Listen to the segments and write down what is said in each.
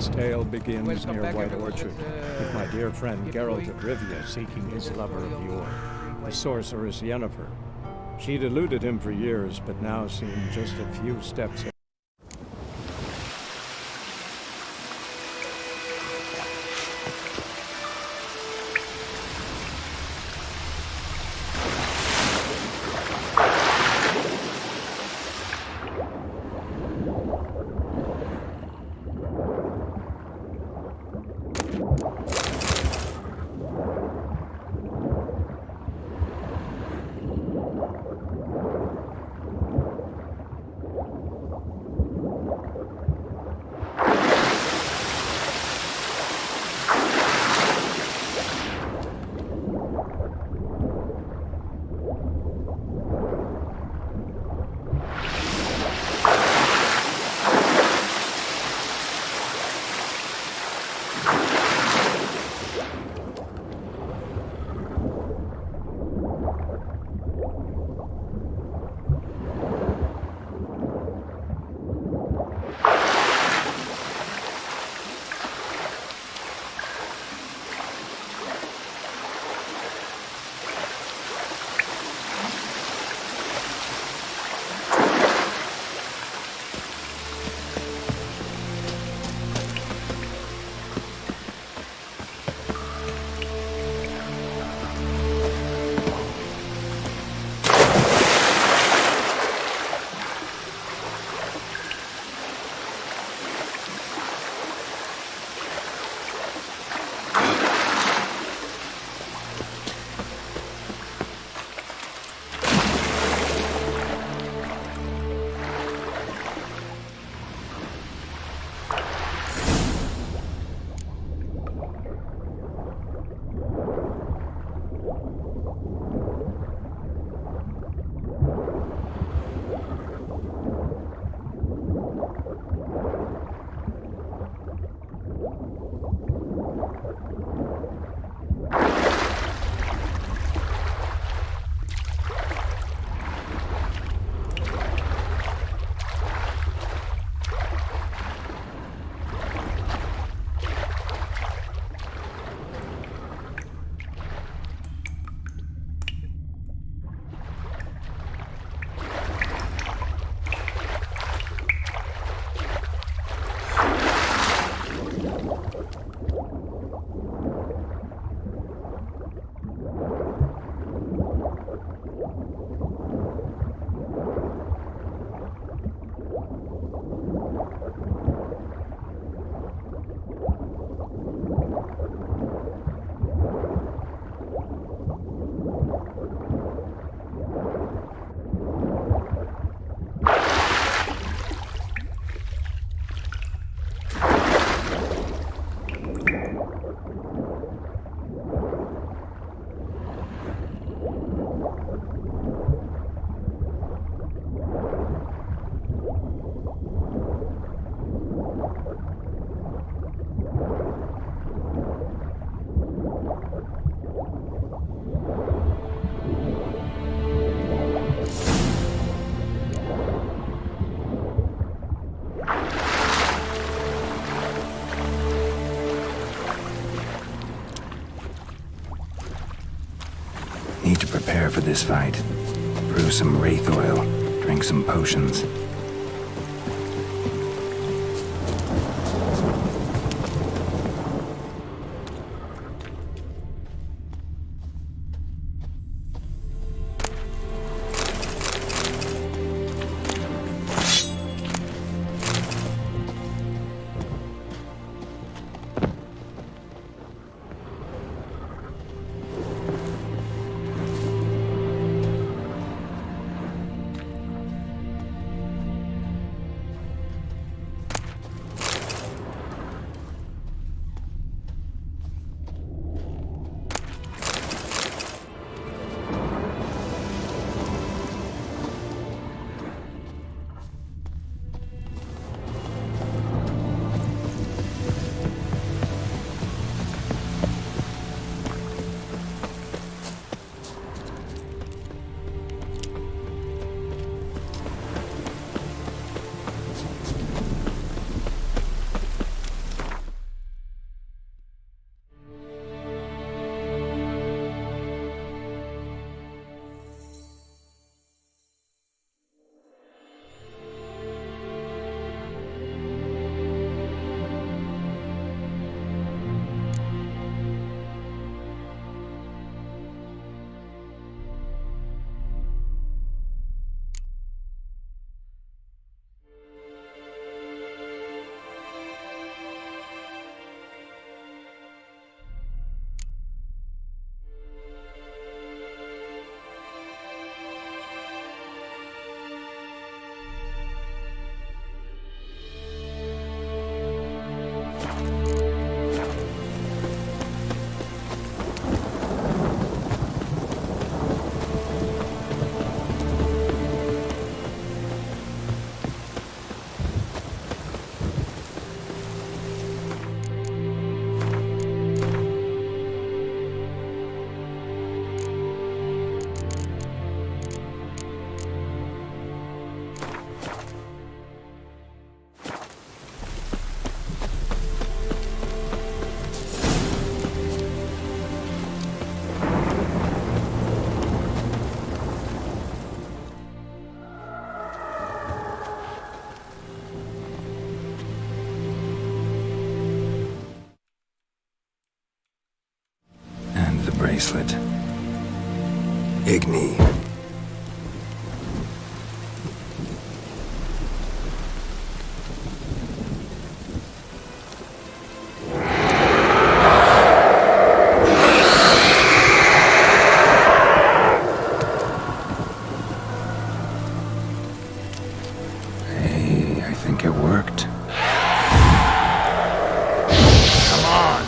Its tale begins Welcome near back, White everyone. Orchard, Let's, with my dear friend get Geralt going. of Rivia seeking his lover of yore, the sorceress Yennefer. She'd eluded him for years, but now seemed just a few steps ahead. Need to prepare for this fight. Brew some wraith oil, drink some potions. bracelet. Igni. Hey, I think it worked. Come on!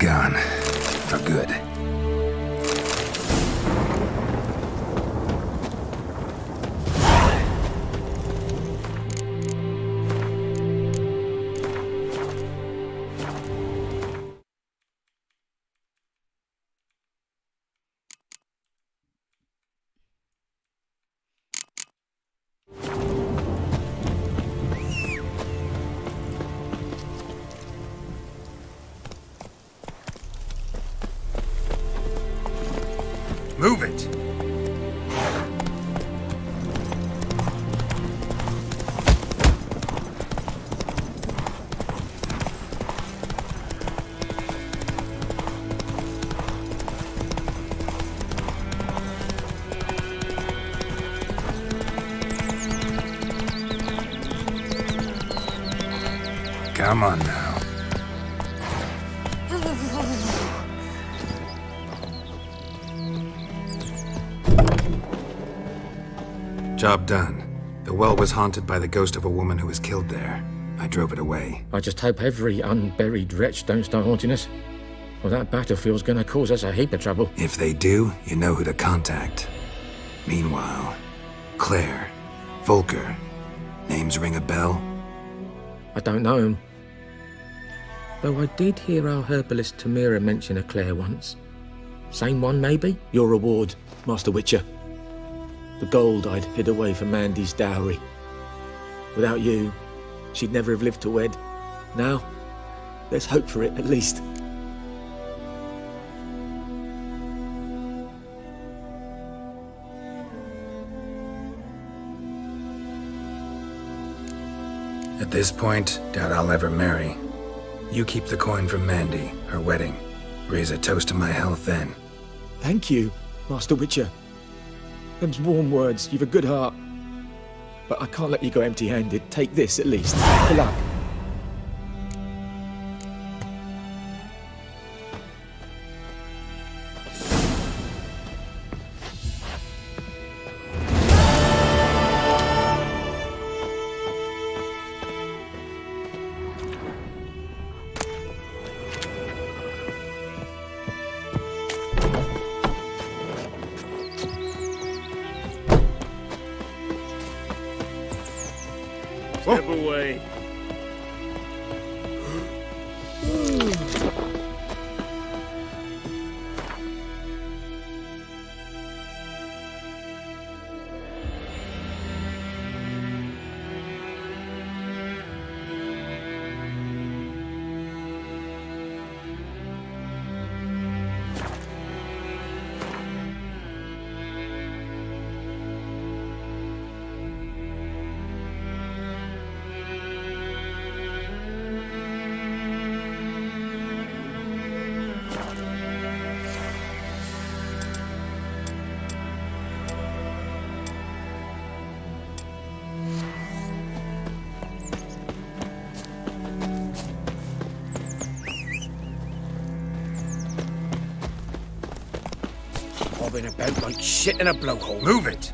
gone. For good. Move it! Come on now. Job done. The well was haunted by the ghost of a woman who was killed there. I drove it away. I just hope every unburied wretch don't start haunting us. Well, that battlefield's gonna cause us a heap of trouble. If they do, you know who to contact. Meanwhile, Claire, Volker, names ring a bell? I don't know him. Though I did hear our herbalist Tamira mention a Claire once. Same one, maybe? Your reward, Master Witcher. The gold I'd hid away for Mandy's dowry. Without you, she'd never have lived to wed. Now, let's hope for it, at least. At this point, doubt I'll ever marry. You keep the coin from Mandy, her wedding. Raise a toast to my health then. Thank you, Master Witcher. Them's warm words, you've a good heart. But I can't let you go empty-handed. Take this, at least. For luck. Step away. Bobbing about like shit in a blowhole. Move it!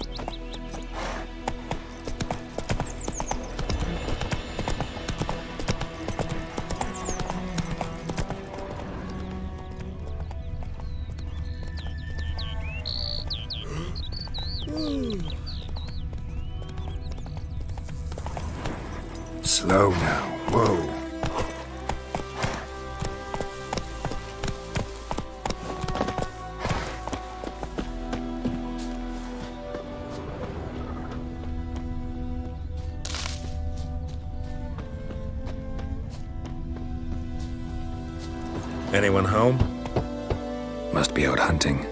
Slow now. Whoa. Anyone home? Must be out hunting.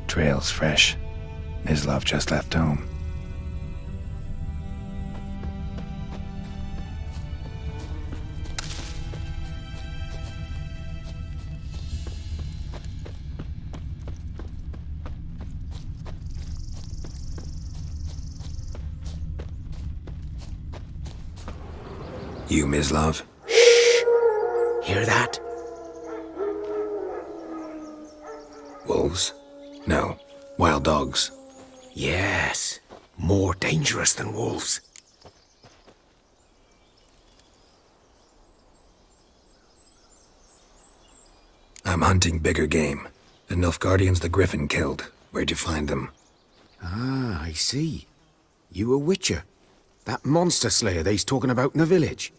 Trail's fresh. Mislav just left home. You, Mislav? Hear that? Wolves? No. Wild dogs. Yes, more dangerous than wolves. I'm hunting bigger game. The Nilfgaardians the Griffin killed. Where'd you find them? Ah, I see. You a witcher. That monster slayer they's talking about in the village.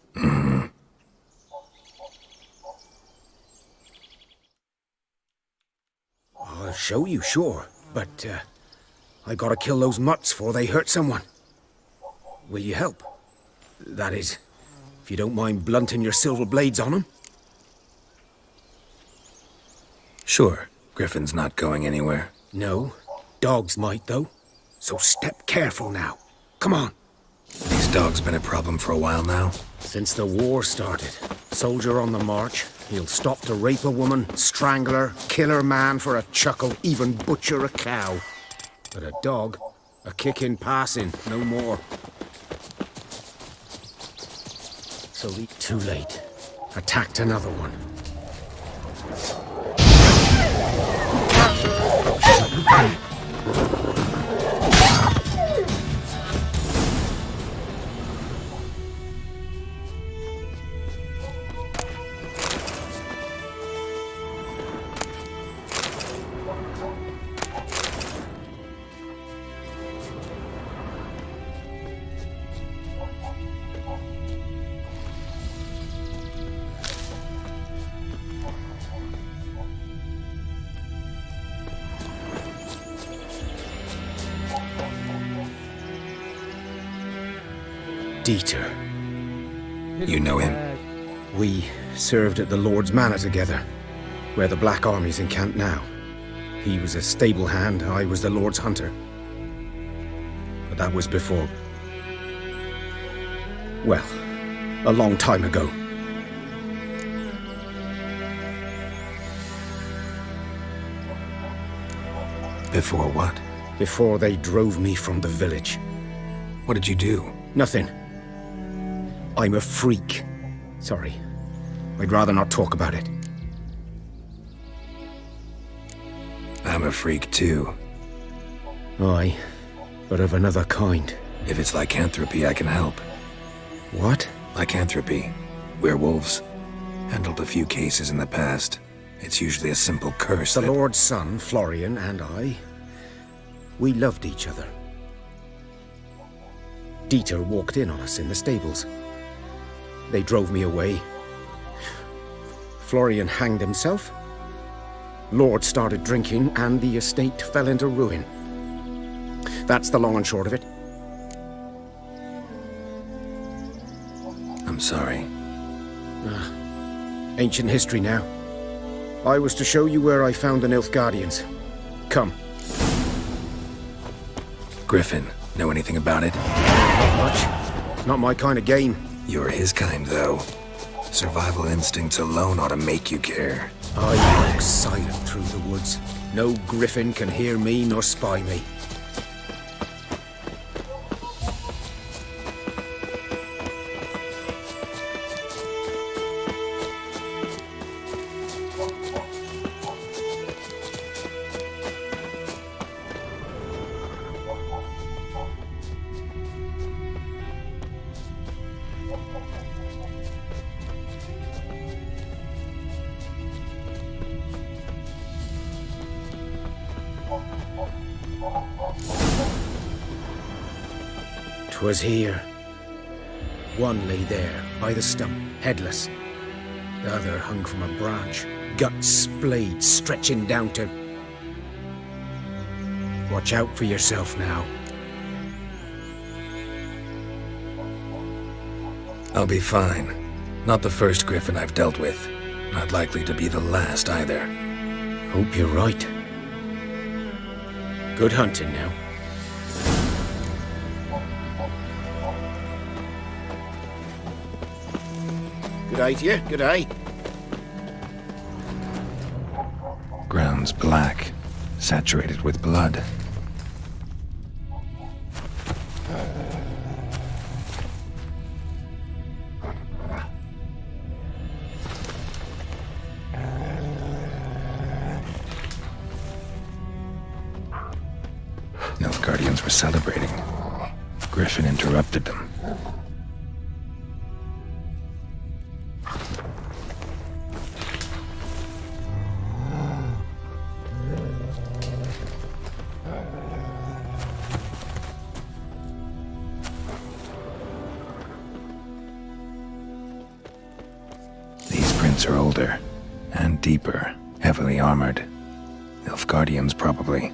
I'll show you, sure. But, I gotta kill those mutts before they hurt someone. Will you help? That is, if you don't mind blunting your silver blades on them. Sure. Griffin's not going anywhere. No, dogs might, though. So step careful now. Come on. These dogs been a problem for a while now. Since the war started, soldier on the march, he'll stop to rape a woman, strangle her, kill her man for a chuckle, even butcher a cow. But a dog, a kick in passing, no more. So too late. Attacked another one. Dieter. You know him? We served at the Lord's Manor together, where the Black Army's encamped now. He was a stable hand, I was the Lord's hunter. But that was before... well, a long time ago. Before what? Before they drove me from the village. What did you do? Nothing. I'm a freak. Sorry. I'd rather not talk about it. I'm a freak too. Aye, but of another kind. If it's lycanthropy, I can help. What? Lycanthropy. Werewolves. Handled a few cases in the past. It's usually a simple curse The that... Lord's son, Florian, and I, we loved each other. Dieter walked in on us in the stables. They drove me away. Florian hanged himself. Lord started drinking, and the estate fell into ruin. That's the long and short of it. I'm sorry. Ancient history now. I was to show you where I found the Nilfgaardians. Come. Griffin, know anything about it? Not much. Not my kind of game. You're his kind, though. Survival instincts alone ought to make you care. I walk silent through the woods. No griffin can hear me nor spy me. Was here. One lay there, by the stump, headless. The other hung from a branch, guts splayed, stretching down to... Watch out for yourself now. I'll be fine. Not the first griffin I've dealt with. Not likely to be the last either. Hope you're right. Good hunting now. Good eye to you, good eye. Ground's black, saturated with blood. Nilfgaardians Guardians were celebrating. Griffin interrupted them. These prints are older and deeper, heavily armored. Nilfgaardians, probably.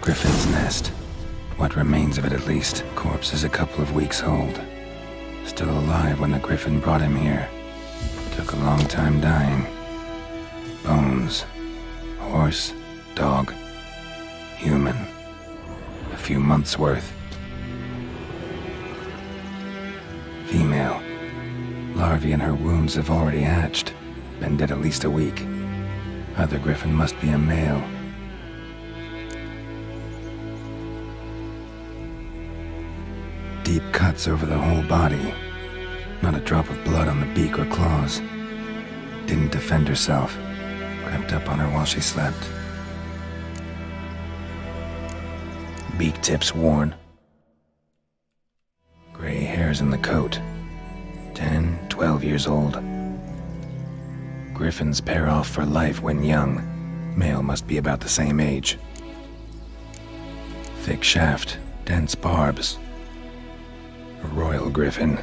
Griffin's nest. What remains of it, at least. Corpse is a couple of weeks old. Still alive when the Griffin brought him here. Took a long time dying. Bones. Horse. Dog. Human. A few months' worth. Female. Larvae in her wounds have already hatched. Been dead at least a week. Other Griffin must be a male. Deep cuts over the whole body. Not a drop of blood on the beak or claws. Didn't defend herself. Crept up on her while she slept. Beak tips worn. Gray hairs in the coat. 10, 12 years old. Griffins pair off for life when young. Male must be about the same age. Thick shaft, dense barbs. A royal griffin.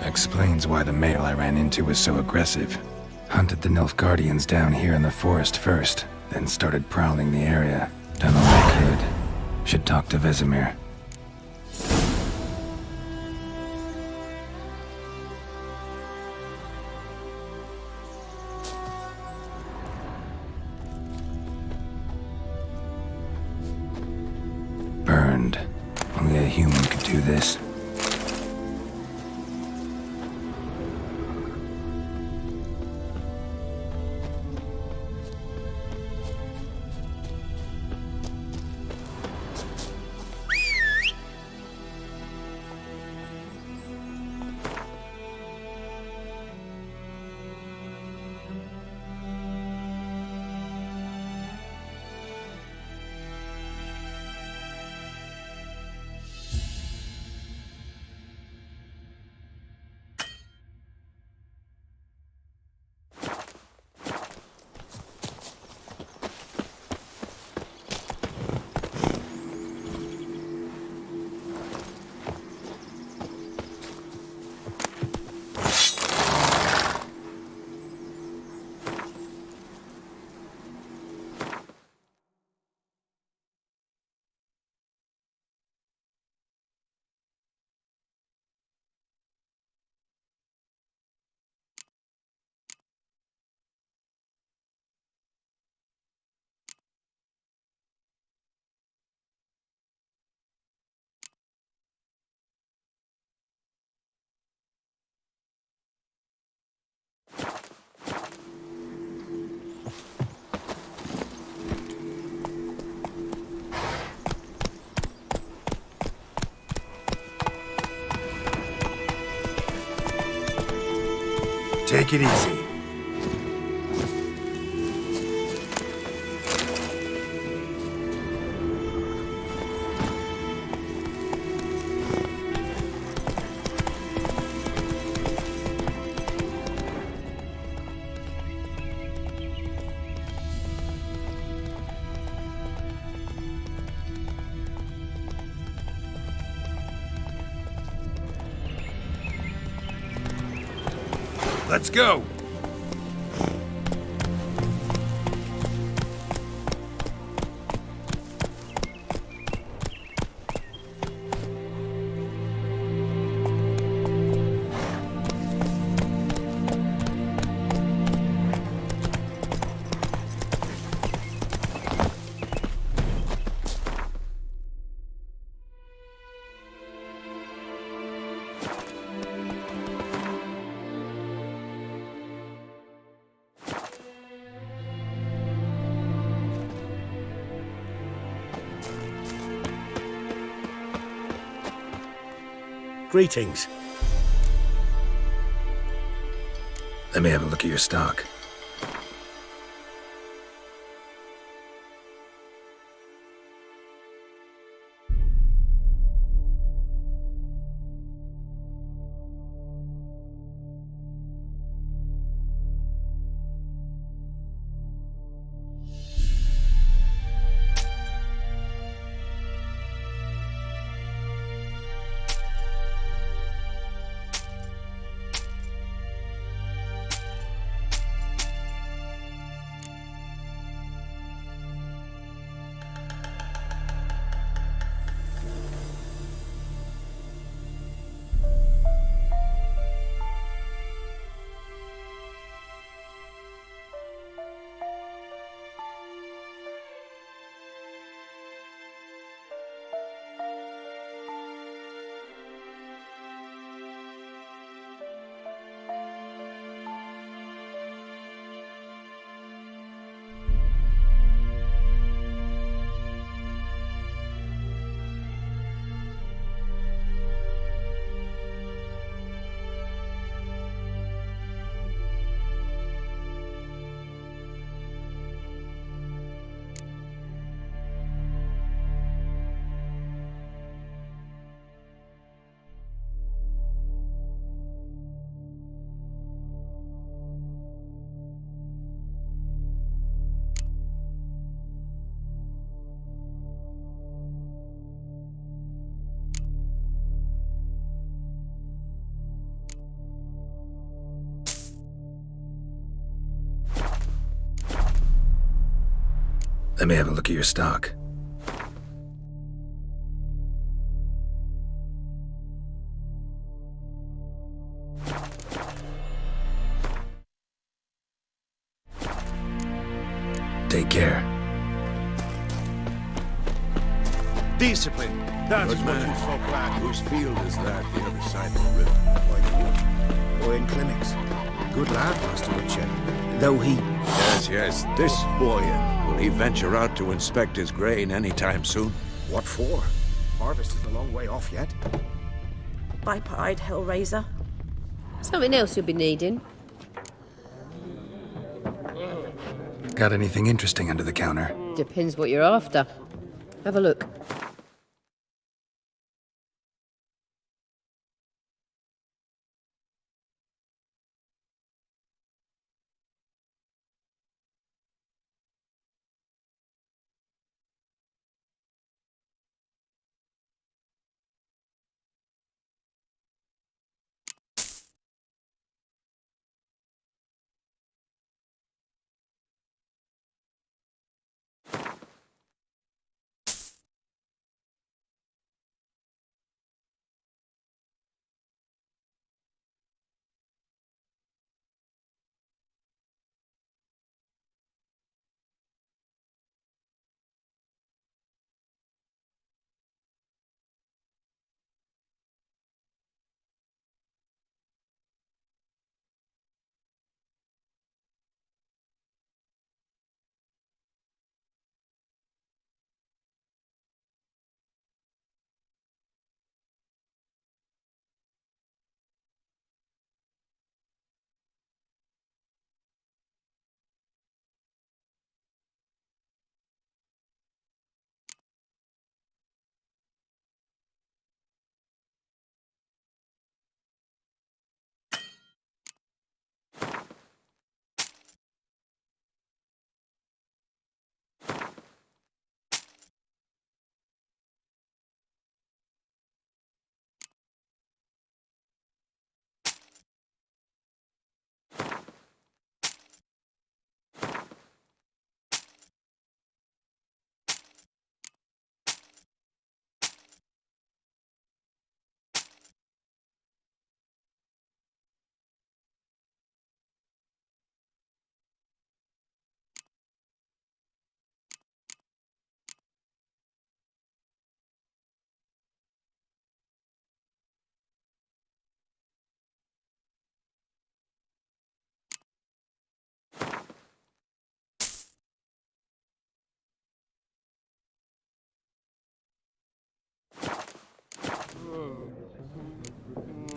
Explains why the male I ran into was so aggressive. Hunted the Nilfgaardians down here in the forest first, then started prowling the area. Done all I could. Should talk to Vesemir. Burned. Only a human could do this. Take it easy. Let's go! Greetings. Let me have a look at your stock. Let me have a look at your stock. Take care. Discipline. That's Good what man. you folk lack. Whose field is that the other side of the river? Owen Clements. Good lad, Master Witcher. Though he... Yes. This boy, will he venture out to inspect his grain anytime soon? What for? Harvest is a long way off yet. Bipide, Hellraiser. Something else you'll be needing. Got anything interesting under the counter? Depends what you're after. Have a look.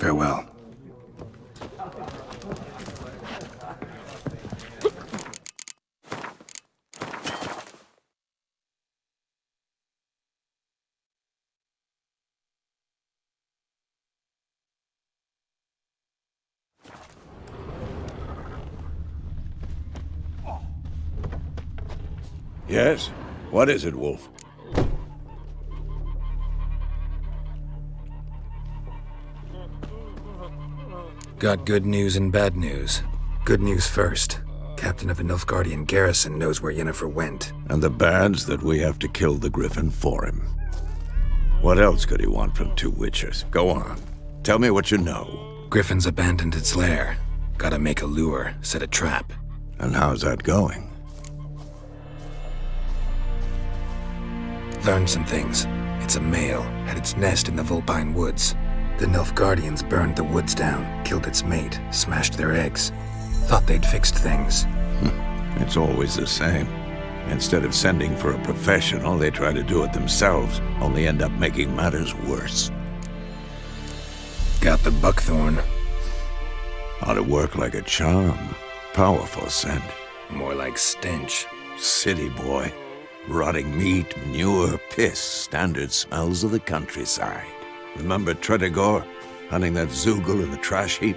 Farewell. Yes? What is it, Wolf? Got good news and bad news. Good news first. Captain of the Nilfgaardian garrison knows where Yennefer went. And the bad's that we have to kill the Griffin for him. What else could he want from two Witchers? Go on. Tell me what you know. Griffin's abandoned its lair. Gotta make a lure, set a trap. And how's that going? Learned some things. It's a male, had its nest in the Vulpine Woods. The Nilfgaardians burned the woods down, killed its mate, smashed their eggs. Thought they'd fixed things. It's always the same. Instead of sending for a professional, they try to do it themselves, only end up making matters worse. Got the buckthorn. Ought to work like a charm. Powerful scent. More like stench. City boy. Rotting meat, manure, piss, standard smells of the countryside. Remember Tretogor? Hunting that Zoogle in the trash heap?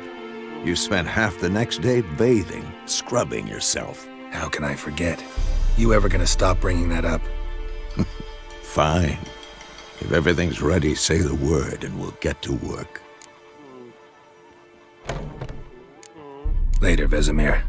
You spent half the next day bathing, scrubbing yourself. How can I forget? You ever gonna stop bringing that up? Fine. If everything's ready, say the word and we'll get to work. Later, Vesemir.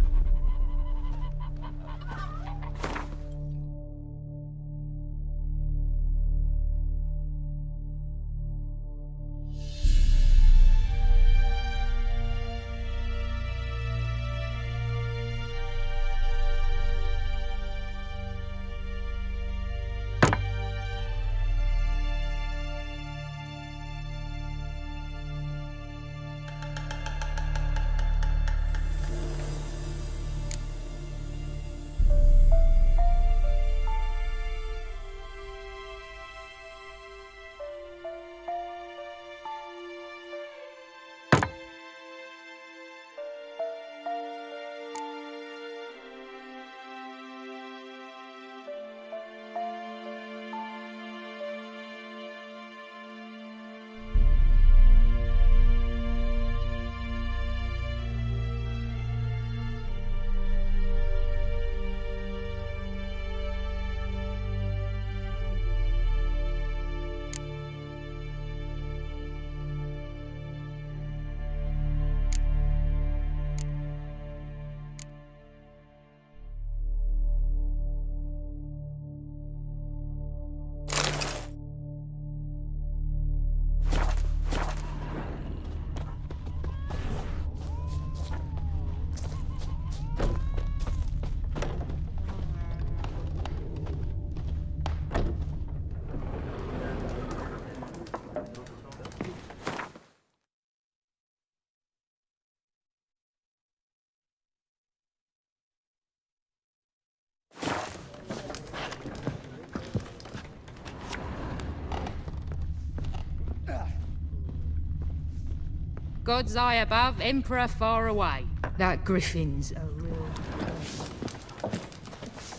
God's eye above, Emperor far away. That Griffin's a real...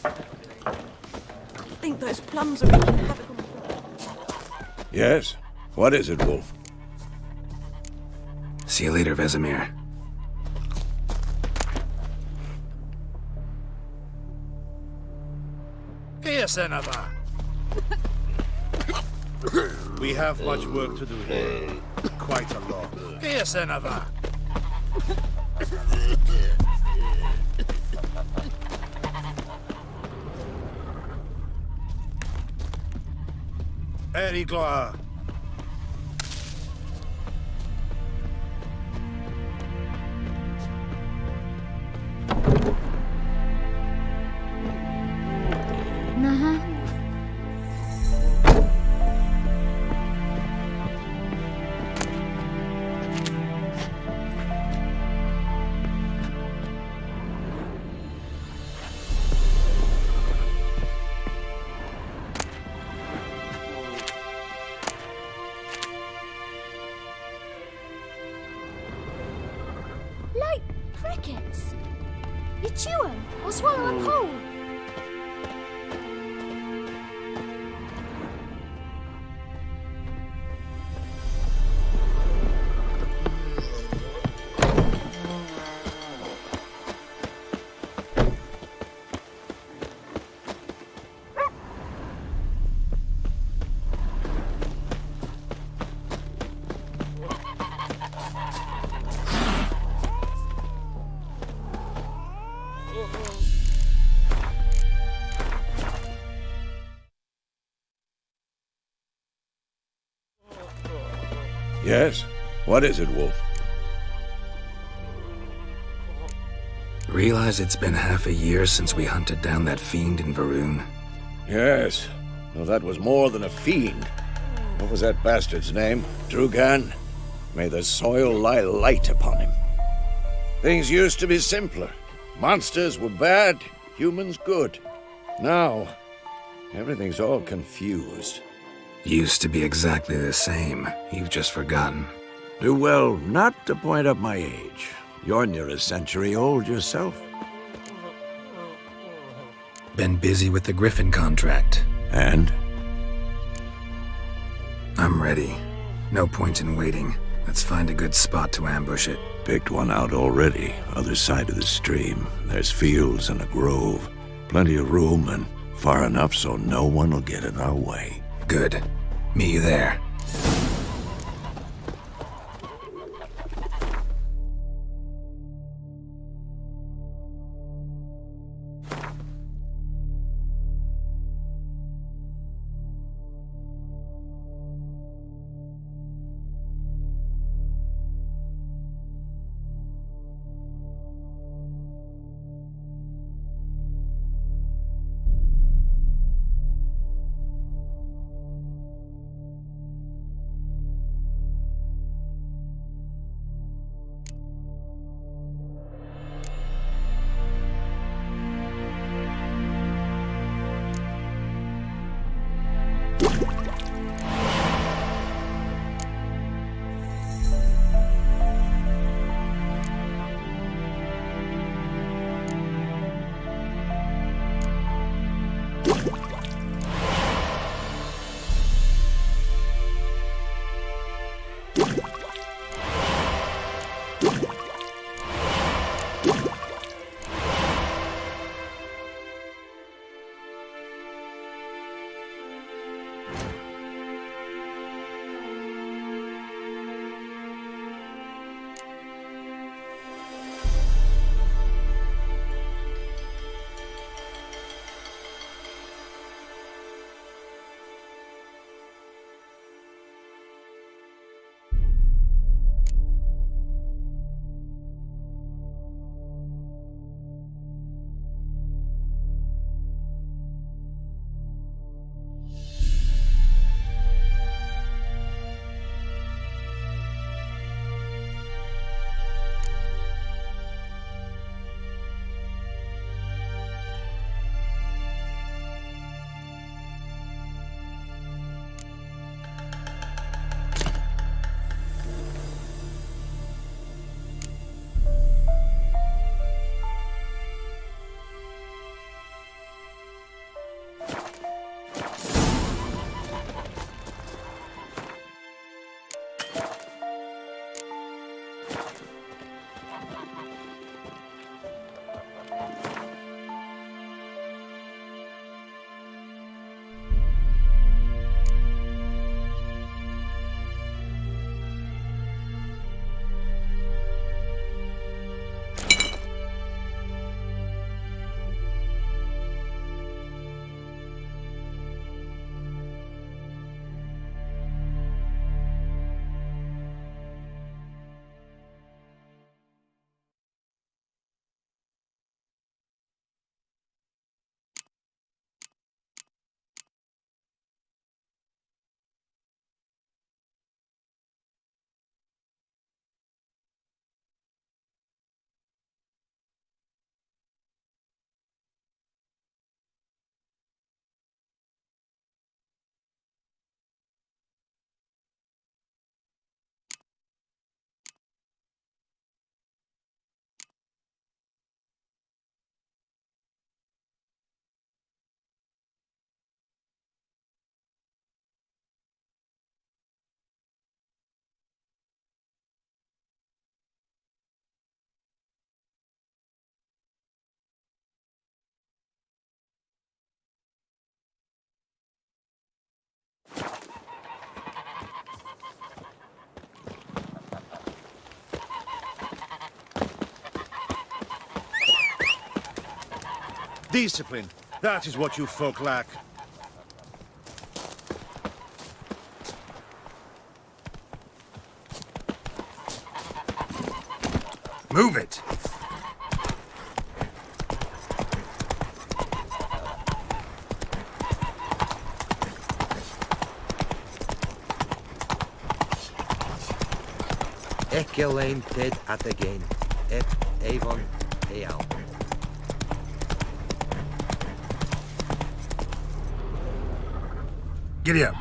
I think those plums are in the Yes? What is it, Wolf? See you later, Vesemir. Here, Senator. We have much work to do here. Quite a lot. Here, Senator. Erigloa. Crickets? You chew 'em or swallow 'em whole? Yes? What is it, Wolf? Realize it's been half a year since we hunted down that fiend in Varun? Yes. Well, that was more than a fiend. What was that bastard's name? Drugan? May the soil lie light upon him. Things used to be simpler. Monsters were bad, humans good. Now, everything's all confused. Used to be exactly the same. You've just forgotten. Do well not to point up my age. You're near a century old yourself. Been busy with the Griffin contract. And? I'm ready. No point in waiting. Let's find a good spot to ambush it. Picked one out already, other side of the stream. There's fields and a grove. Plenty of room and far enough so no one will get in our way. Good. Meet you there. Discipline. That is what you folk lack. Move it! Echelane ted at again. Avon Eal. Giddy up.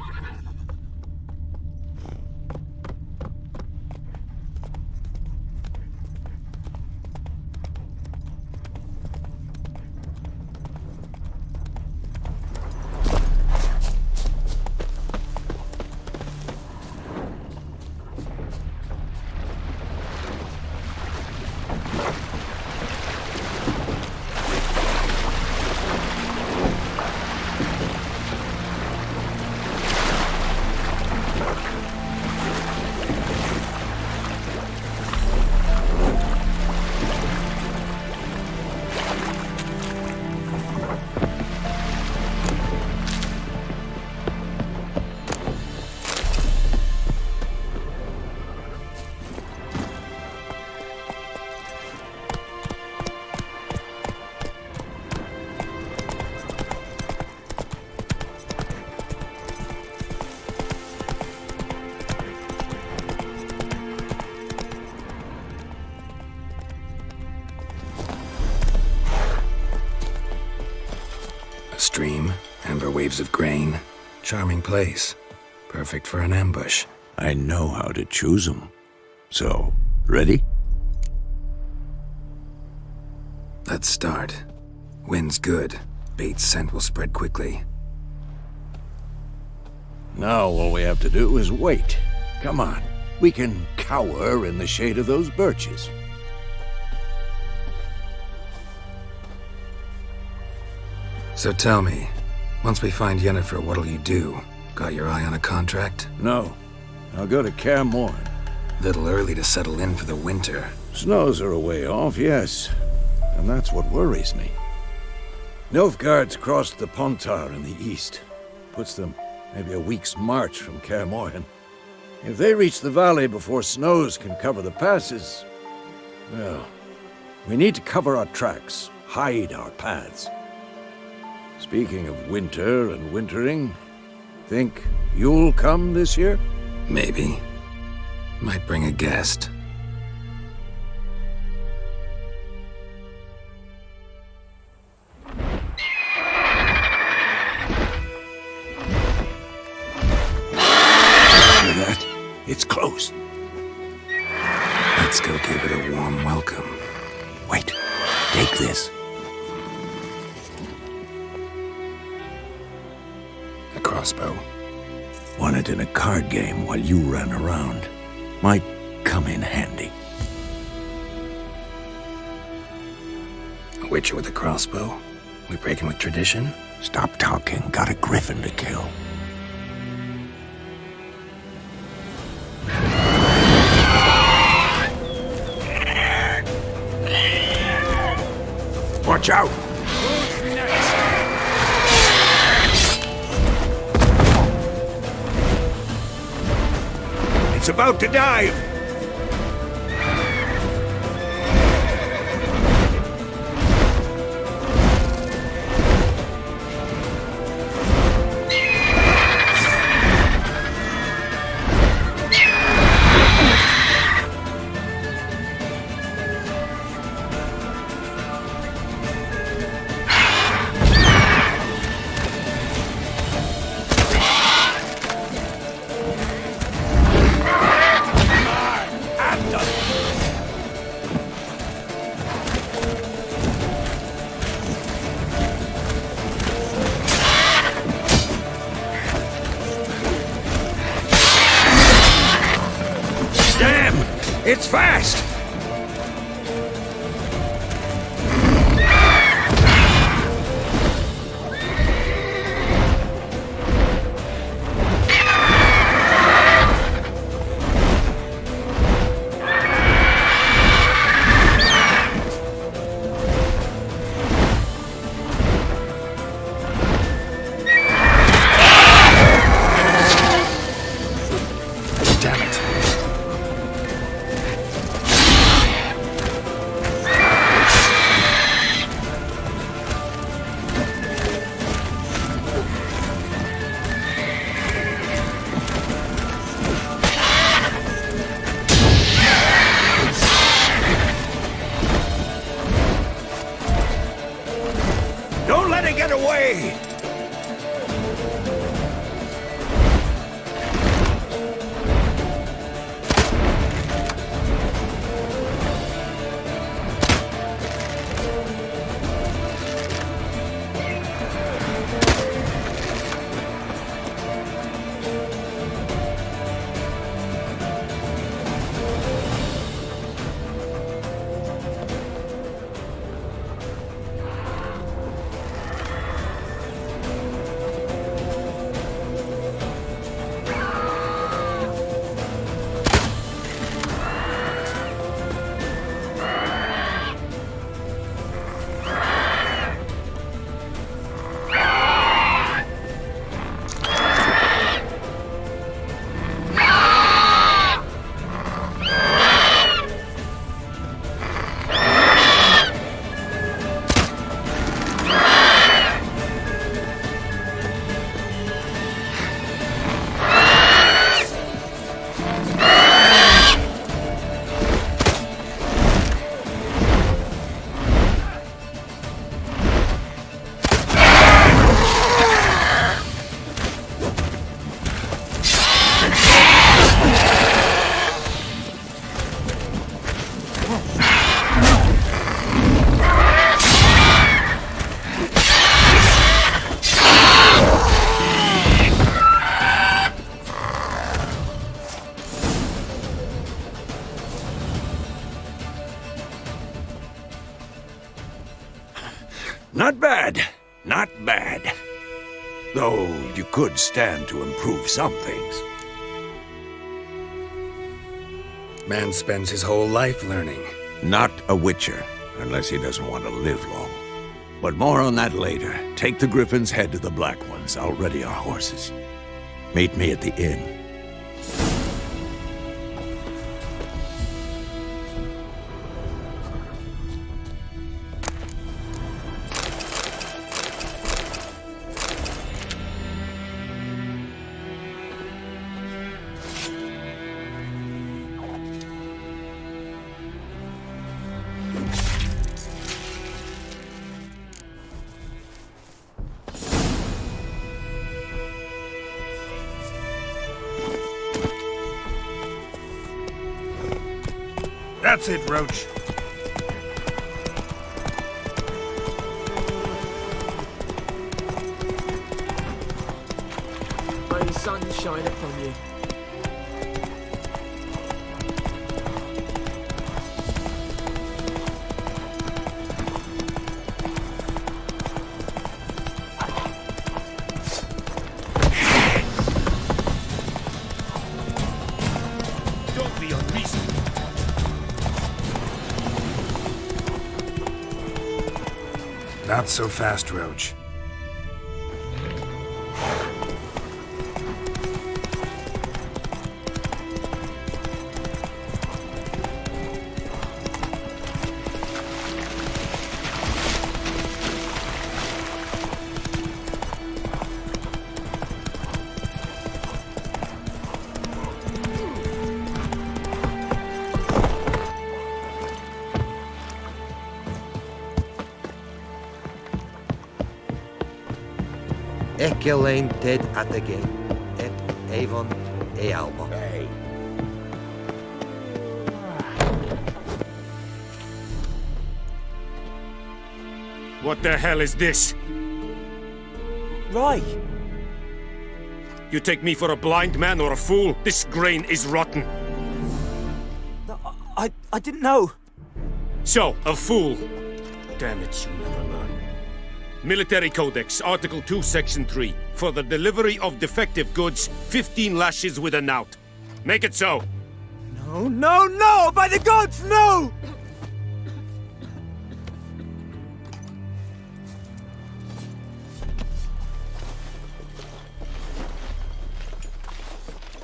Stream, amber waves of grain. Charming place. Perfect for an ambush. I know how to choose them. So, ready? Let's start. Wind's good. Bait's scent will spread quickly. Now all we have to do is wait. Come on. We can cower in the shade of those birches. So tell me, once we find Yennefer, what'll you do? Got your eye on a contract? No. I'll go to Kaer Morhen. Little early to settle in for the winter. Snows are a way off, yes. And that's what worries me. Nilfgaard's crossed the Pontar in the east. Puts them maybe a week's march from Kaer Morhen. If they reach the valley before snows can cover the passes, well, we need to cover our tracks, hide our paths. Speaking of winter and wintering, think you'll come this year? Maybe. Might bring a guest. Hear that? It's close. Let's go give it a warm welcome. Wait, take this. A crossbow. Won it in a card game while you ran around. Might come in handy. A witcher with a crossbow? We breaking with tradition? Stop talking. Got a griffin to kill. Watch out! It's about to dive! It's fast! Not bad. Not bad. Though you could stand to improve some things. Man spends his whole life learning. Not a Witcher, unless he doesn't want to live long. But more on that later. Take the Griffin's head to the Black Ones. I'll ready our horses. Meet me at the inn. That's it, Roach. May the sun shine upon you. Don't be unreasonable. Not so fast, Roach. Echelane Ted at the gate. Et Avon e Alba. What the hell is this? Ray! You take me for a blind man or a fool? This grain is rotten. I didn't know. So, a fool. Damn it, you never learn. Military Codex, Article 2, Section 3. For the delivery of defective goods, 15 lashes with a knout. Make it so. No, no, no! By the gods, no!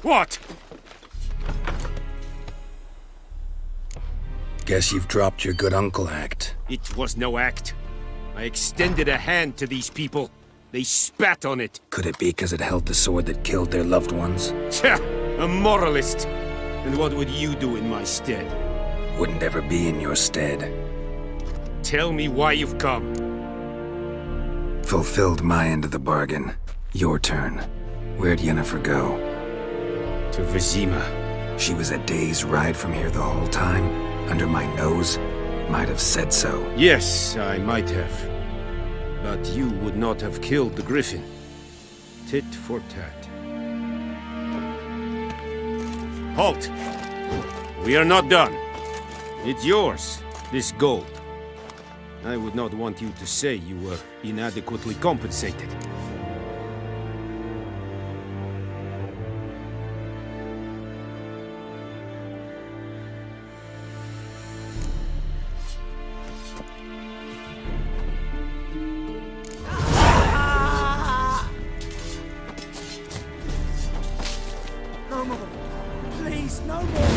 What? Guess you've dropped your good uncle act. It was no act. I extended a hand to these people. They spat on it. Could it be because it held the sword that killed their loved ones? Tja, a moralist. And what would you do in my stead? Wouldn't ever be in your stead. Tell me why you've come. Fulfilled my end of the bargain. Your turn. Where'd Yennefer go? To Vizima. She was a day's ride from here the whole time? Under my nose? Might have said so. Yes, I might have. But you would not have killed the Griffin. Tit for tat. Halt! We are not done. It's yours, this gold. I would not want you to say you were inadequately compensated. No more. Please, no more.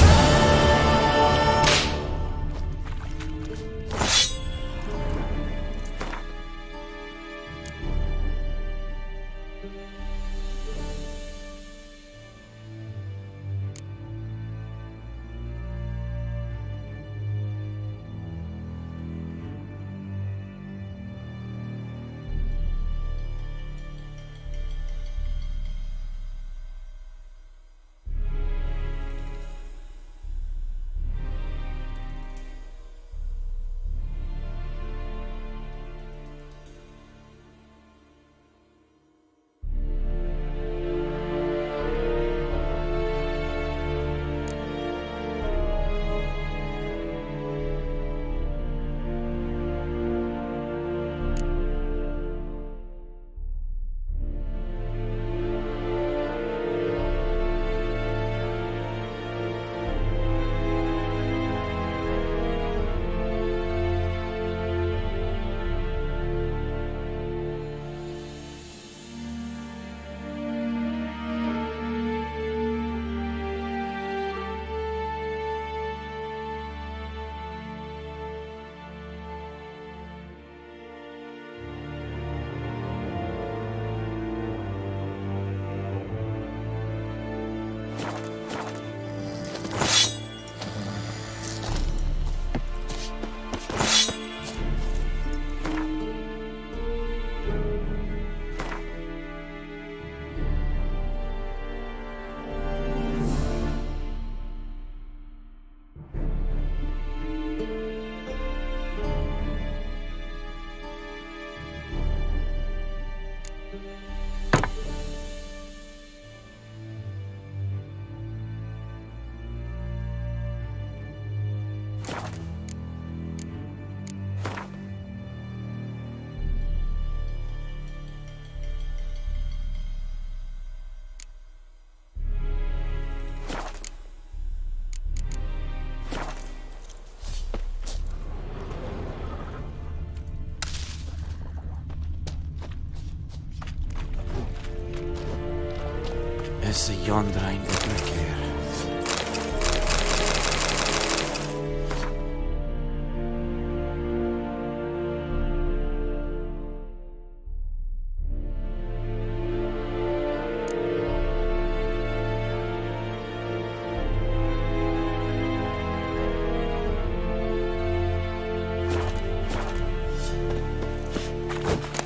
Is Yondrain Iblaker.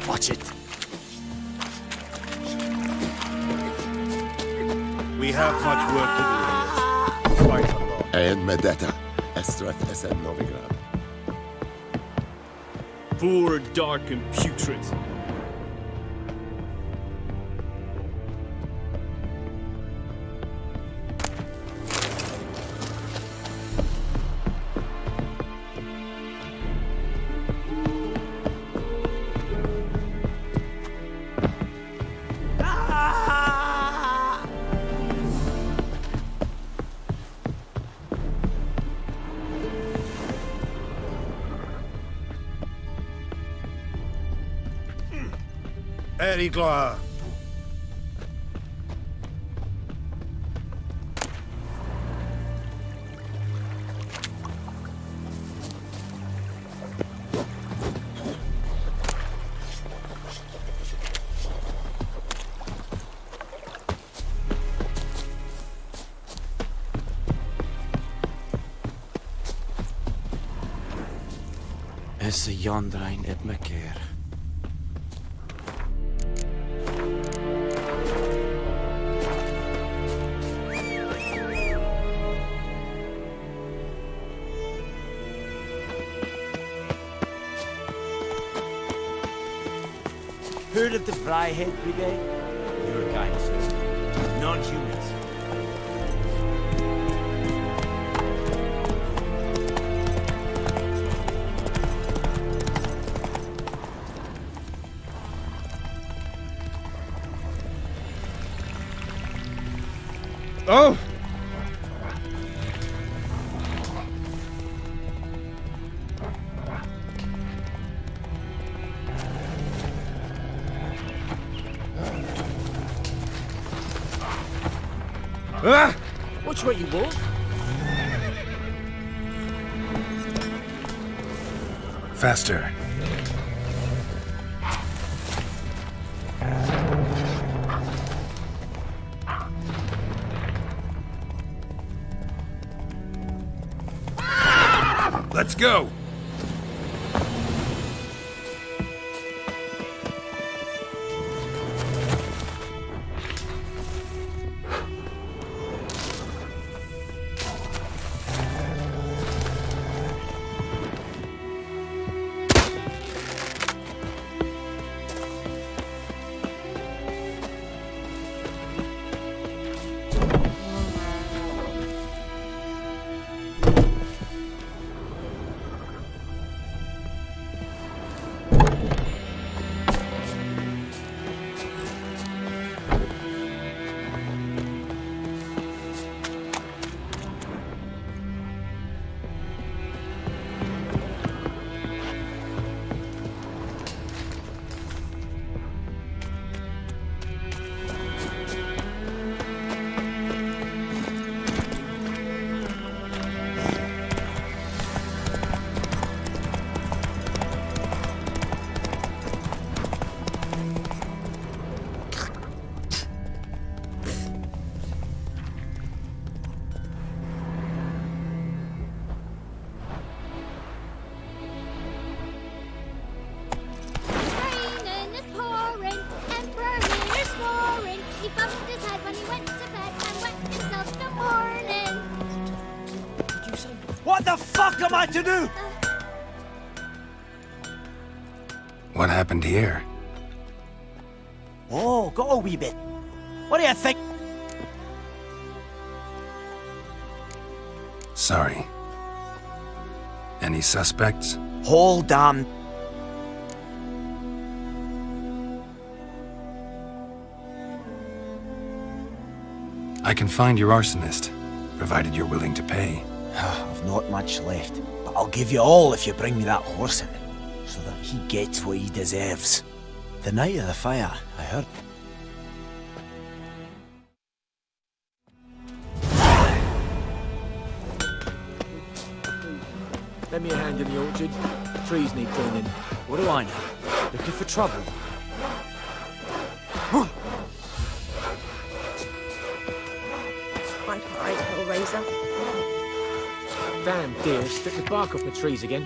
Watch it. We have much work to do here. Quite a lot. And Medetta. Estrath SN Novigrad. Poor, dark, and putrid. Erigla. Is Yondrain Iblaker. Heard of the Fryhead Brigade? Your kind, sir. Non-humans. Oh! Ah! Watch what you walk. Faster. Let's go. What the fuck am I to do? What happened here? Oh, got a wee bit. What do you think? Sorry. Any suspects? Whole damn... I can find your arsonist, provided you're willing to pay. I've not much left, but I'll give you all if you bring me that horse in, so that he gets what he deserves. The night of the fire, I heard. Lend me a hand in the orchard. Trees need pruning. What do I know? Looking for trouble. Bye bye, Hellraiser. Damn deer, strip the bark off the trees again.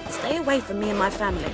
Stay away from me and my family.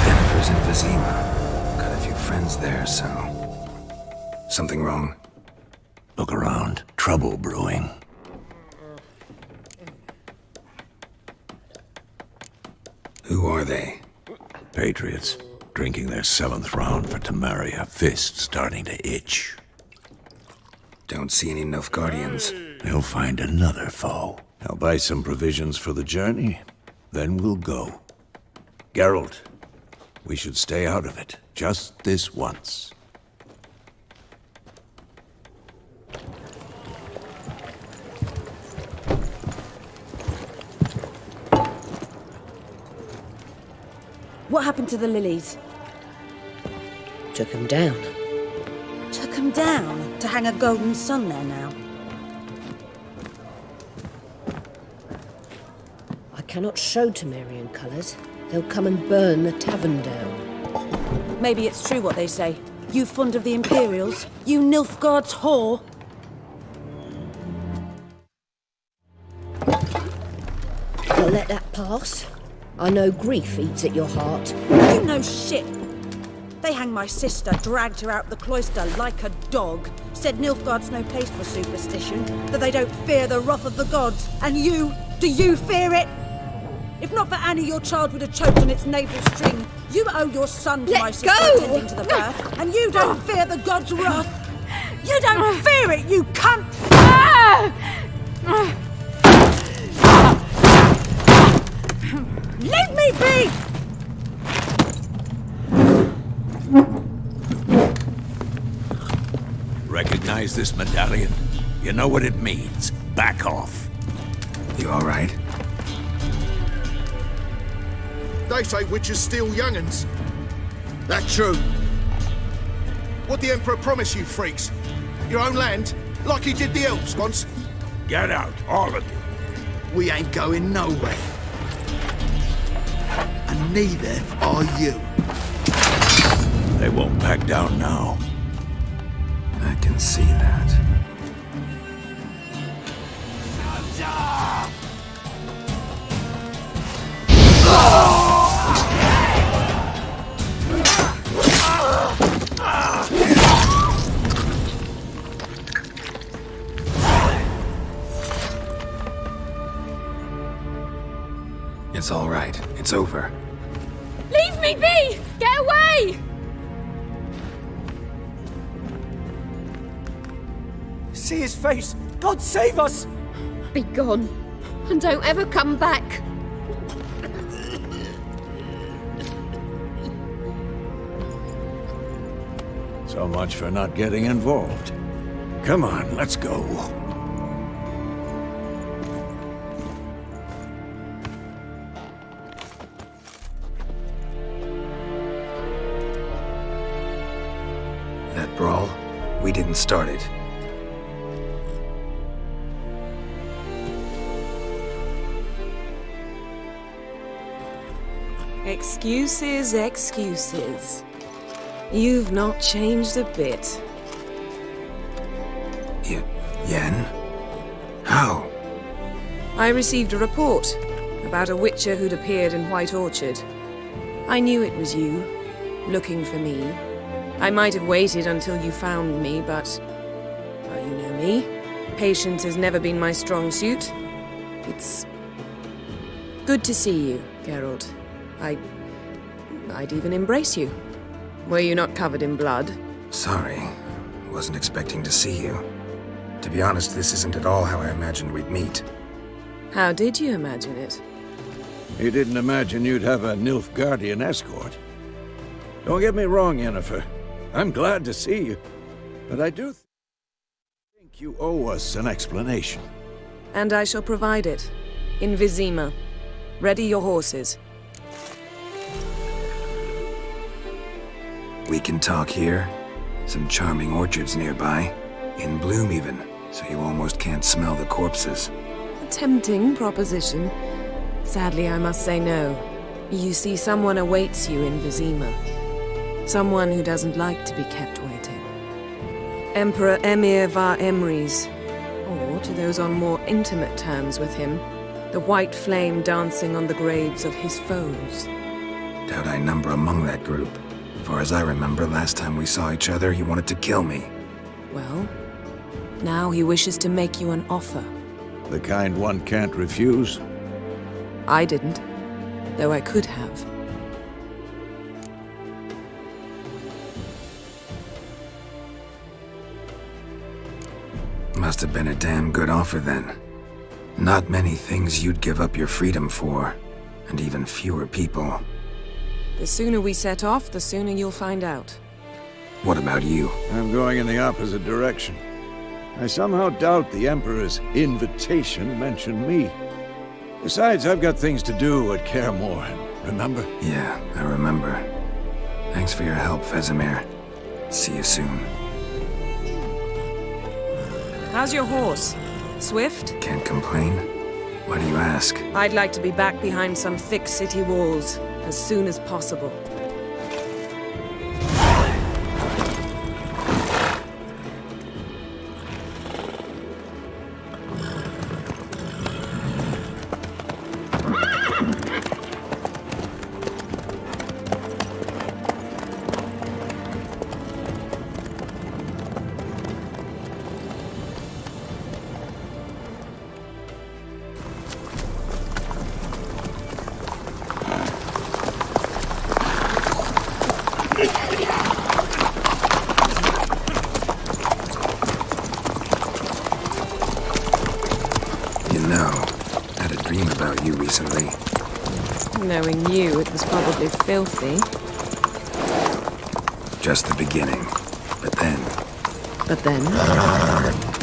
Jennifer's in Vizima. Got a few friends there, so... Something wrong? Look around. Trouble brewing. Who are they? Patriots. Drinking their 7th round for Temeria. Fist starting to itch. Don't see any Nilfgaardians. They'll find another foe. I'll buy some provisions for the journey. Then we'll go. Geralt, we should stay out of it. Just this once. What happened to the lilies? Took them down. Took them down to hang a golden sun there now. I cannot show Temerian colours. They'll come and burn the tavern down. Maybe it's true what they say. You fond of the Imperials? You Nilfgaard's whore? You'll let that pass? I know grief eats at your heart. You know shit. They hanged my sister, dragged her out the cloister like a dog. Said Nilfgaard's no place for superstition, that they don't fear the wrath of the gods. And you, do you fear it? If not for Annie, your child would have choked on its navel string. You owe your son to my sister attending to the birth, and you don't fear the gods' wrath. You don't fear it, you cunt! Leave me be! Recognize this medallion? You know what it means. Back off. You all right? They say witches steal young'uns. That true? What the Emperor promised you freaks? Your own land? Like he did the elves once? Get out, all of you. We ain't going nowhere. And neither are you. They won't back down now. I can see that. It's all right. It's over. Leave me be! Get away! See his face! God save us! Be gone, and don't ever come back. So much for not getting involved. Come on, let's go. That brawl, we didn't start it. Excuses, excuses. You've not changed a bit. Yen? How? I received a report about a witcher who'd appeared in White Orchard. I knew it was you, looking for me. I might have waited until you found me, but... well, you know me. Patience has never been my strong suit. It's... good to see you, Geralt. I'd even embrace you. Were you not covered in blood? Sorry. Wasn't expecting to see you. To be honest, this isn't at all how I imagined we'd meet. How did you imagine it? You didn't imagine you'd have a Nilfgaardian escort. Don't get me wrong, Yennefer. I'm glad to see you. But I do think you owe us an explanation. And I shall provide it. In Vizima. Ready your horses. We can talk here. Some charming orchards nearby. In bloom even, so you almost can't smell the corpses. A tempting proposition. Sadly, I must say no. You see, someone awaits you in Vizima. Someone who doesn't like to be kept waiting. Emperor Emir var Emrys. Or, to those on more intimate terms with him, the white flame dancing on the graves of his foes. Doubt I number among that group. Far as I remember, last time we saw each other, he wanted to kill me. Well, now he wishes to make you an offer. The kind one can't refuse? I didn't, though I could have. Must have been a damn good offer then. Not many things you'd give up your freedom for, and even fewer people. The sooner we set off, the sooner you'll find out. What about you? I'm going in the opposite direction. I somehow doubt the Emperor's invitation mentioned me. Besides, I've got things to do at Kaer Morhen, remember? Yeah, I remember. Thanks for your help, Vesemir. See you soon. How's your horse? Swift? Can't complain. Why do you ask? I'd like to be back behind some thick city walls as soon as possible. Knowing you, it was probably filthy. Just the beginning. But then... But then?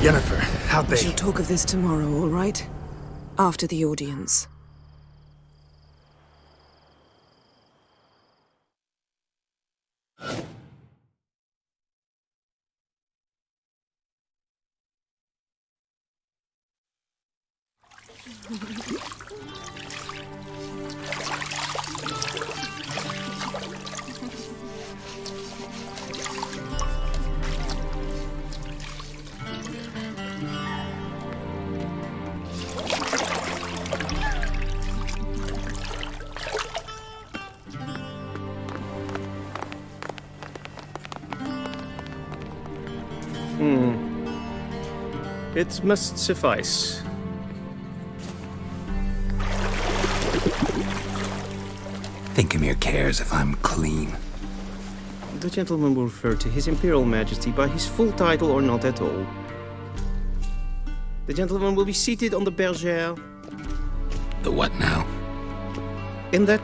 Yennefer, how'd they... We shall talk of this tomorrow, all right? After the audience. It must suffice. Think Emir cares if I'm clean? The gentleman will refer to His Imperial Majesty by his full title or not at all. The gentleman will be seated on the bergère. The what now? In that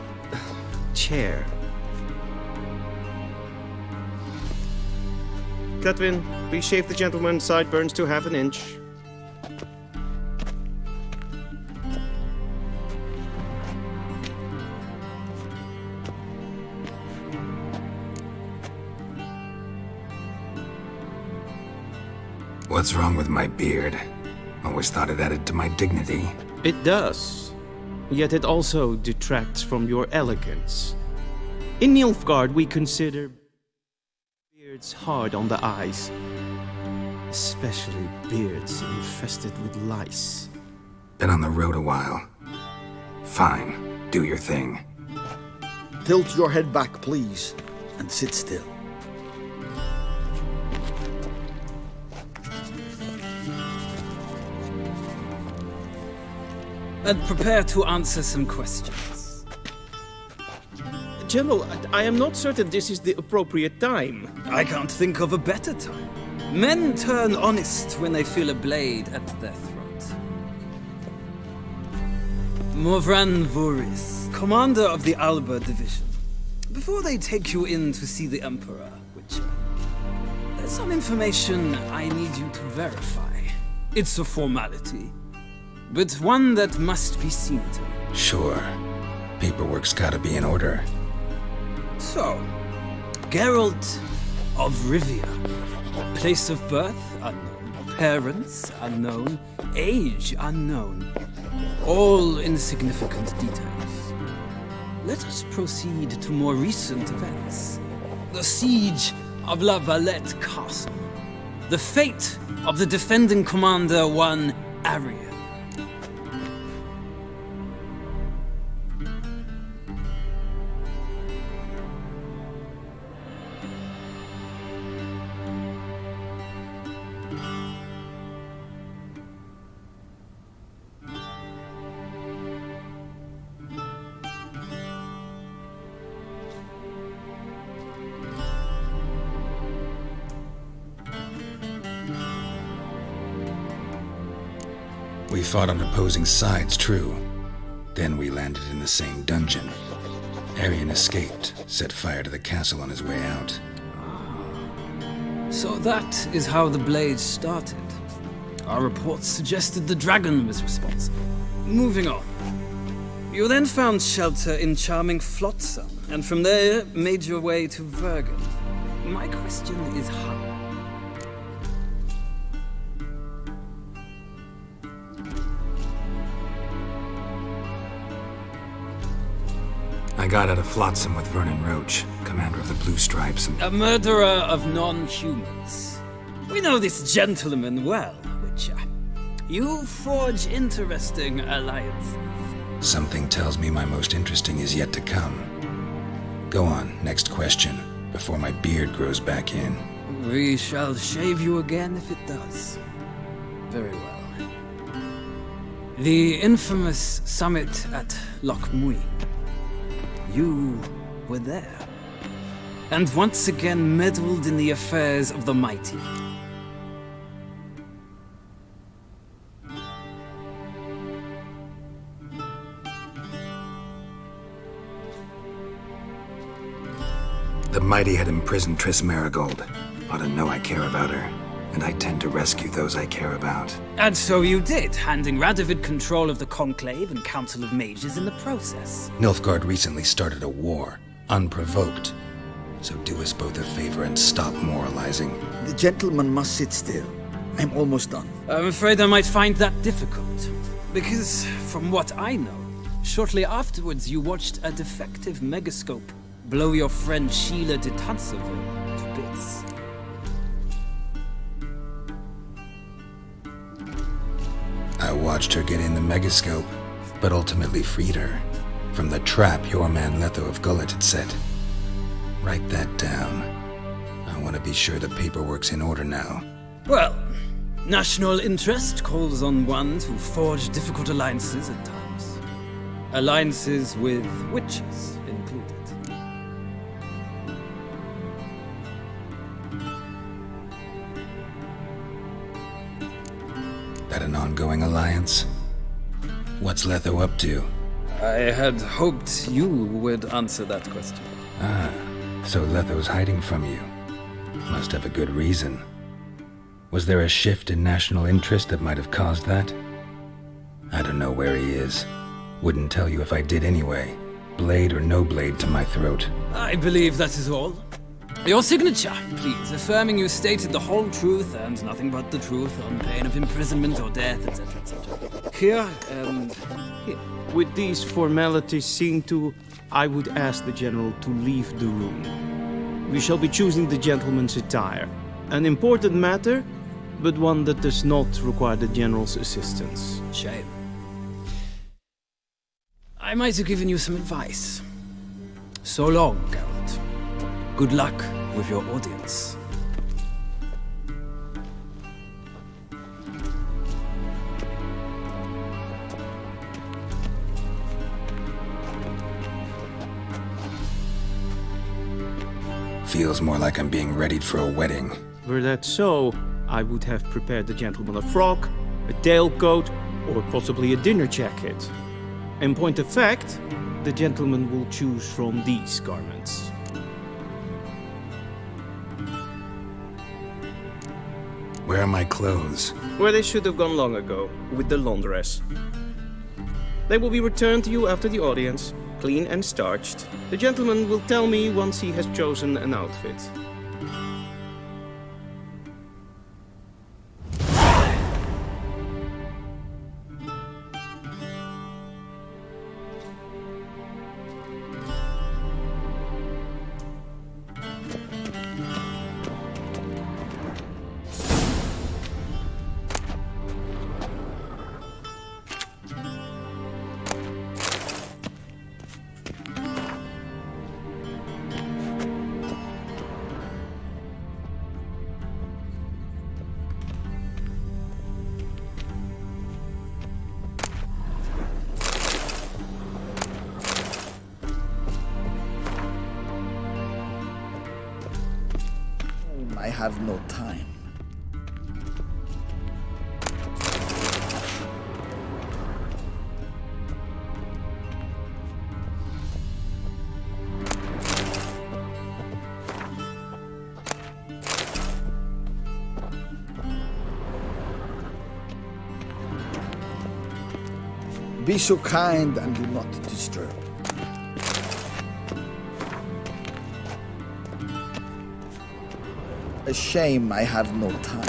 chair. Cutwin, please shave the gentleman's sideburns to half an inch. What's wrong with my beard? Always thought it added to my dignity. It does. Yet it also detracts from your elegance. In Nilfgaard, we consider beards hard on the eyes. Especially beards infested with lice. Been on the road a while. Fine, do your thing. Tilt your head back, please, and sit still. And prepare to answer some questions. General, I am not certain this is the appropriate time. I can't think of a better time. Men turn honest when they feel a blade at their throat. Morvran Voris, commander of the Alba Division. Before they take you in to see the Emperor, Witcher, there's some information I need you to verify. It's a formality, but one that must be seen to. Sure. Paperwork's gotta be in order. So, Geralt of Rivia. Place of birth unknown. Parents unknown. Age unknown. All insignificant details. Let us proceed to more recent events. The siege of La Valette Castle. The fate of the defending commander, one Arian. We fought on opposing sides, true. Then we landed in the same dungeon. Arian escaped, set fire to the castle on his way out. So that is how the Blade started. Our reports suggested the dragon was responsible. Moving on. You then found shelter in charming Flotsam, and from there made your way to Vergen. My question is how? I got out of Flotsam with Vernon Roach, commander of the Blue Stripes, and... A murderer of non-humans. We know this gentleman well, Witcher. You forge interesting alliances. Something tells me my most interesting is yet to come. Go on, next question, before my beard grows back in. We shall shave you again if it does. Very well. The infamous summit at Loch Muin. You were there, and once again meddled in the affairs of the mighty. The mighty had imprisoned Triss Marigold. Ought to know I care about her, and I tend to rescue those I care about. And so you did, handing Radovid control of the Conclave and Council of Mages in the process. Nilfgaard recently started a war, unprovoked. So do us both a favor and stop moralizing. The gentleman must sit still. I'm almost done. I'm afraid I might find that difficult. Because, from what I know, shortly afterwards you watched a defective megascope blow your friend Sheila de Tanserville to bits. I watched her get in the megascope, but ultimately freed her from the trap your man Letho of Gullet had set. Write that down. I want to be sure the paperwork's in order now. Well, national interest calls on one to forge difficult alliances at times. Alliances with witches included. That an ongoing alliance? What's Letho up to? I had hoped you would answer that question. Ah, so Letho's hiding from you. Must have a good reason. Was there a shift in national interest that might have caused that? I don't know where he is. Wouldn't tell you if I did anyway. Blade or no blade to my throat. I believe that is all. Your signature, please, affirming you stated the whole truth and nothing but the truth on pain of imprisonment or death, etc., etc. Here and here. With these formalities seen to, I would ask the General to leave the room. We shall be choosing the gentleman's attire. An important matter, but one that does not require the General's assistance. Shame. I might have given you some advice. So long, Geralt. Good luck with your audience. Feels more like I'm being readied for a wedding. Were that so, I would have prepared the gentleman a frock, a tailcoat, or possibly a dinner jacket. In point of fact, the gentleman will choose from these garments. Where are my clothes? Where they should have gone long ago, with the laundress. They will be returned to you after the audience, clean and starched. The gentleman will tell me once he has chosen an outfit. I have no time. Be so kind and do not disturb. A shame I have no time.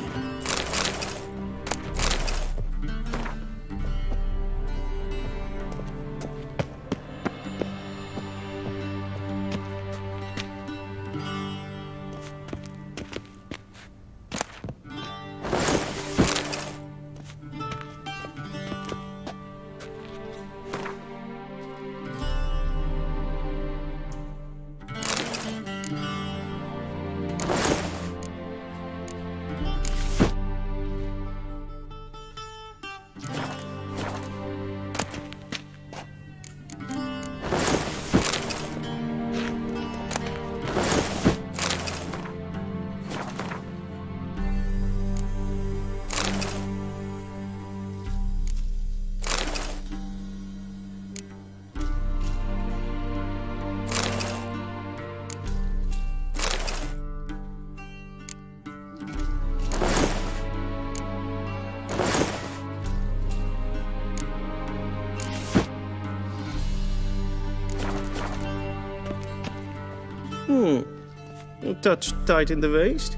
A touch tight in the waist,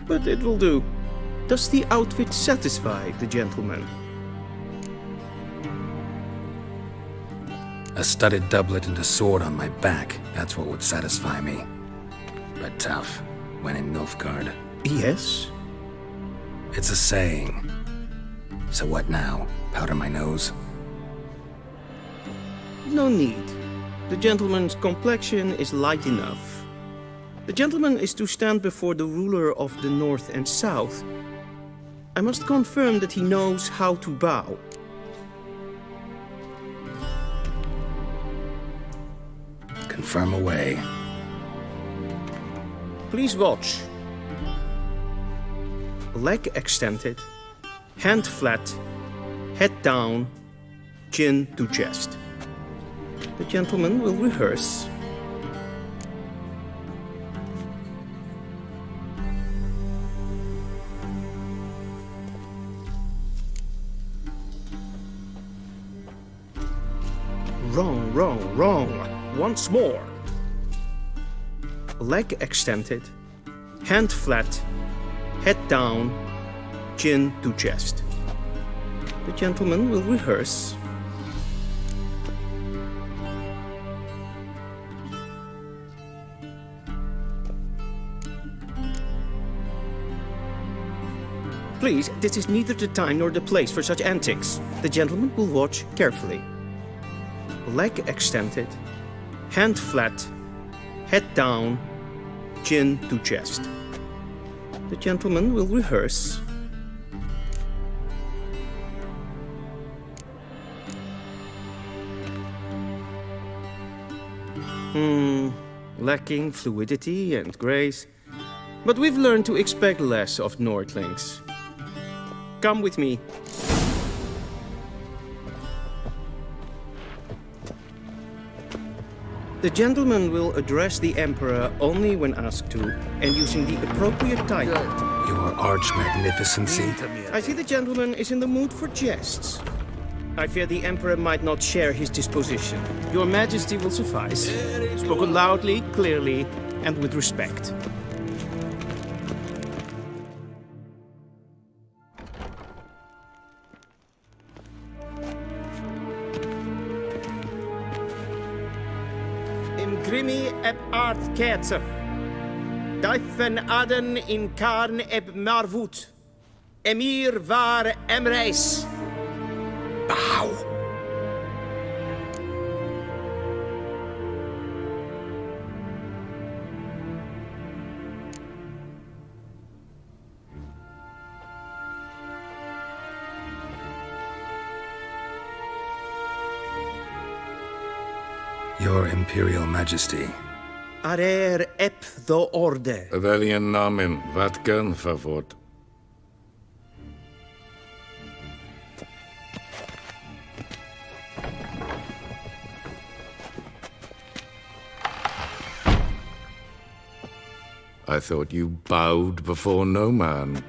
but it will do. Does the outfit satisfy the gentleman? A studded doublet and a sword on my back, that's what would satisfy me. But tough, when in Nilfgaard. Yes? It's a saying. So what now? Powder my nose? No need. The gentleman's complexion is light enough. The gentleman is to stand before the ruler of the North and South, I must confirm that he knows how to bow. Confirm away. Please watch. Leg extended, hand flat, head down, chin to chest. The gentleman will rehearse. Wrong, wrong, wrong. Once more. Leg extended, hand flat, head down, chin to chest. The gentleman will rehearse. Please, this is neither the time nor the place for such antics. The gentleman will watch carefully. Leg extended, hand flat, head down, chin to chest. The gentleman will rehearse. Lacking fluidity and grace. But we've learned to expect less of Nordlings. Come with me. The gentleman will address the Emperor only when asked to, and using the appropriate title. Your arch magnificency. I see the gentleman is in the mood for jests. I fear the Emperor might not share his disposition. Your Majesty will suffice. Spoken loudly, clearly, and with respect. Grimi eb aardketser. Duifen aden in karn eb marvoet. Emir var emreis. Bow. Your Imperial Majesty. Arer ep the orde. Weljen namen, wat kan favort? I thought you bowed before no man.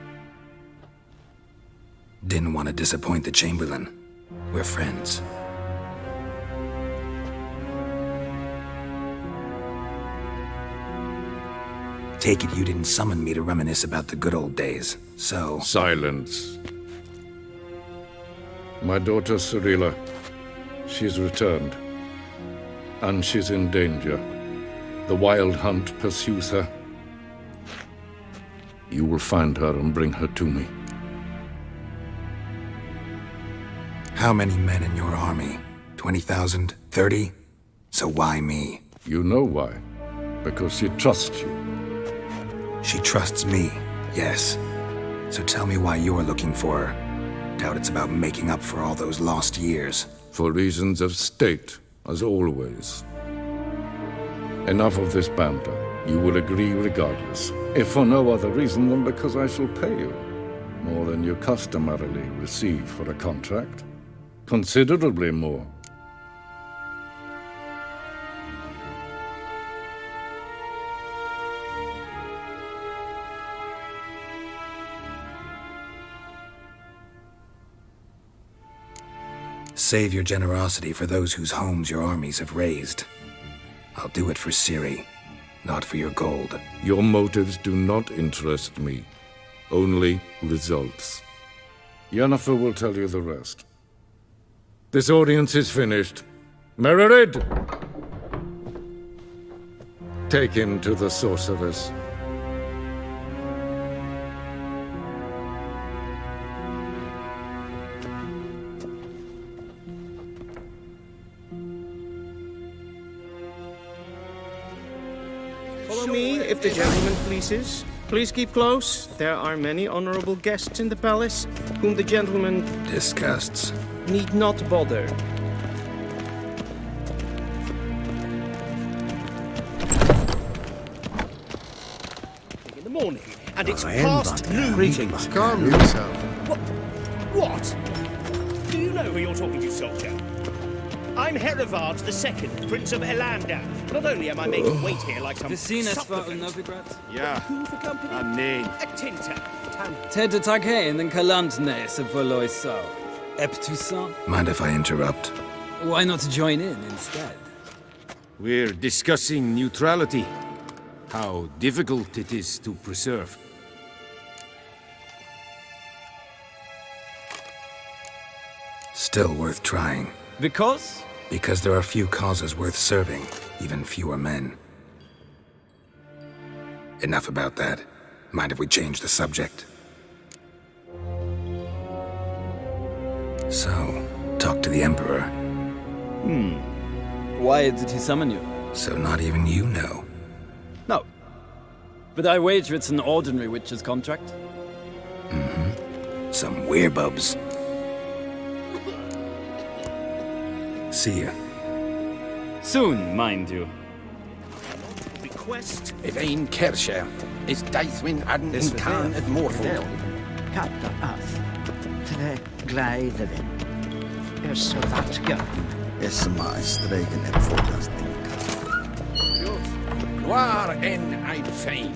Didn't want to disappoint the Chamberlain. We're friends. Take it you didn't summon me to reminisce about the good old days, so... Silence. My daughter Cyrilla, she's returned. And she's in danger. The Wild Hunt pursues her. You will find her and bring her to me. How many men in your army? 20,000? 30? So why me? You know why. Because she trusts you. She trusts me, yes. So tell me why you're looking for her. Doubt it's about making up for all those lost years. For reasons of state, as always. Enough of this banter. You will agree regardless. If for no other reason than because I shall pay you. More than you customarily receive for a contract. Considerably more. Save your generosity for those whose homes your armies have razed. I'll do it for Ciri, not for your gold. Your motives do not interest me. Only results. Yennefer will tell you the rest. This audience is finished. Mererid! Take him to the sorceress. Follow me, if the gentleman pleases. Please keep close. There are many honorable guests in the palace, whom the gentleman Disgusts. need not bother. In the morning, and it's past noon. Greetings. Calm yourself. What? Do you know who you're talking to, soldier? I'm Herivard II, Prince of Elandar. Not only am I made to wait here like some supplicant... Ja, nee. Tinta. Ted Takhain and Kalandne se Voloisau. Eptusan? Mind if I interrupt? Why not join in instead? We're discussing neutrality. How difficult it is to preserve. Still worth trying. Because? Because there are few causes worth serving, even fewer men. Enough about that. Mind if we change the subject? So, talk to the Emperor. Why did he summon you? So not even you know. No. But I wager it's an ordinary witch's contract. Some werebubs. See ya. Soon, mind you. Request. Evain Kersher is Daithwin Adden in Khan at Morford. Kapta as. Tre gleiderin. Så vatga. Esma stregen et fordast. Gloire en ein fein.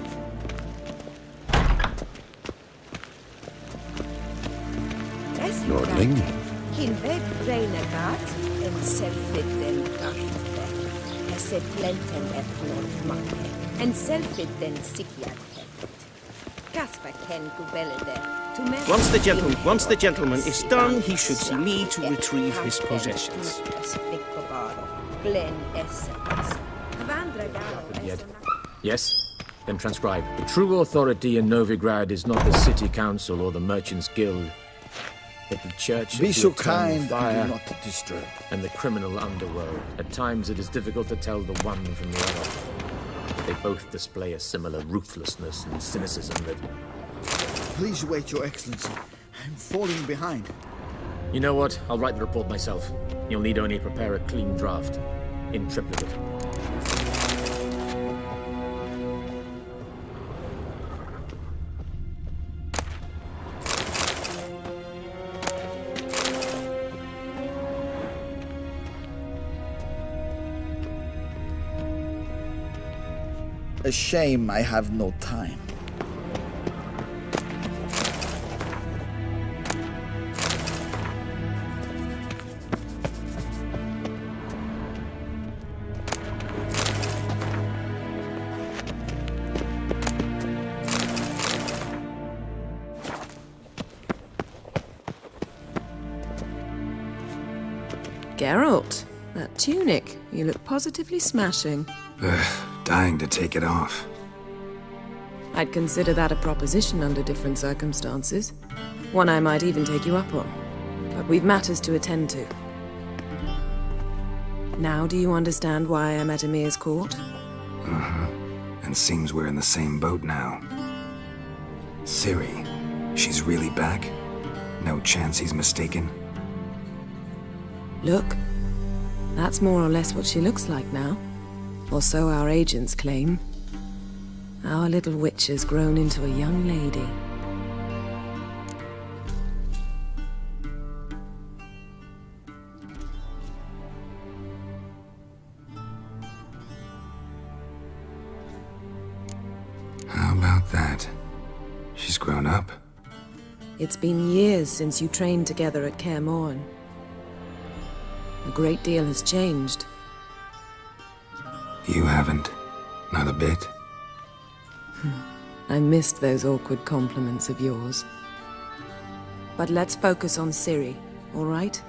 Lordling. Hinved Reinegat en selfit den Gaffe. Eset plenten et Nordmakke. En selfit den Sikjad. Kasper ken Gubelede. Once the gentleman is done, he should see me to retrieve his possessions. Yes? Then transcribe. The true authority in Novigrad is not the city council or the merchants' guild, but the church Be of the so eternal kind fire and do not disturb. and the criminal underworld. At times it is difficult to tell the one from the other. They both display a similar ruthlessness and cynicism that... Please wait, Your Excellency. I'm falling behind. You know what? I'll write the report myself. You'll need only prepare a clean draft. In triplicate. A shame I have no time. Geralt, that tunic. You look positively smashing. Dying to take it off. I'd consider that a proposition under different circumstances. One I might even take you up on. But we've matters to attend to. Now do you understand why I'm at Emir's court? And seems we're in the same boat now. Ciri, she's really back? No chance he's mistaken? Look, that's more or less what she looks like now. Or so our agents claim. Our little witch has grown into a young lady. How about that? She's grown up? It's been years since you trained together at Kaer Morhen. A great deal has changed. You haven't. Not a bit. I missed those awkward compliments of yours. But let's focus on Ciri, all right?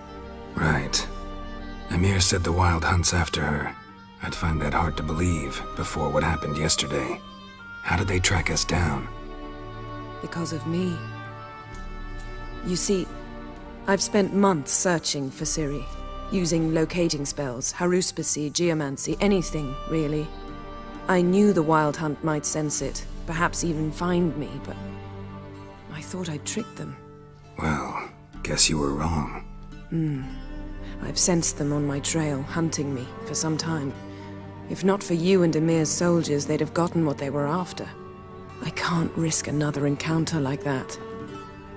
Right. Emir said the Wild Hunt's after her. I'd find that hard to believe before what happened yesterday. How did they track us down? Because of me. You see, I've spent months searching for Ciri. Using locating spells, haruspicy, geomancy, anything, really. I knew the Wild Hunt might sense it, perhaps even find me, but I thought I'd tricked them. Well, guess you were wrong. I've sensed them on my trail, hunting me, for some time. If not for you and Emir's soldiers, they'd have gotten what they were after. I can't risk another encounter like that.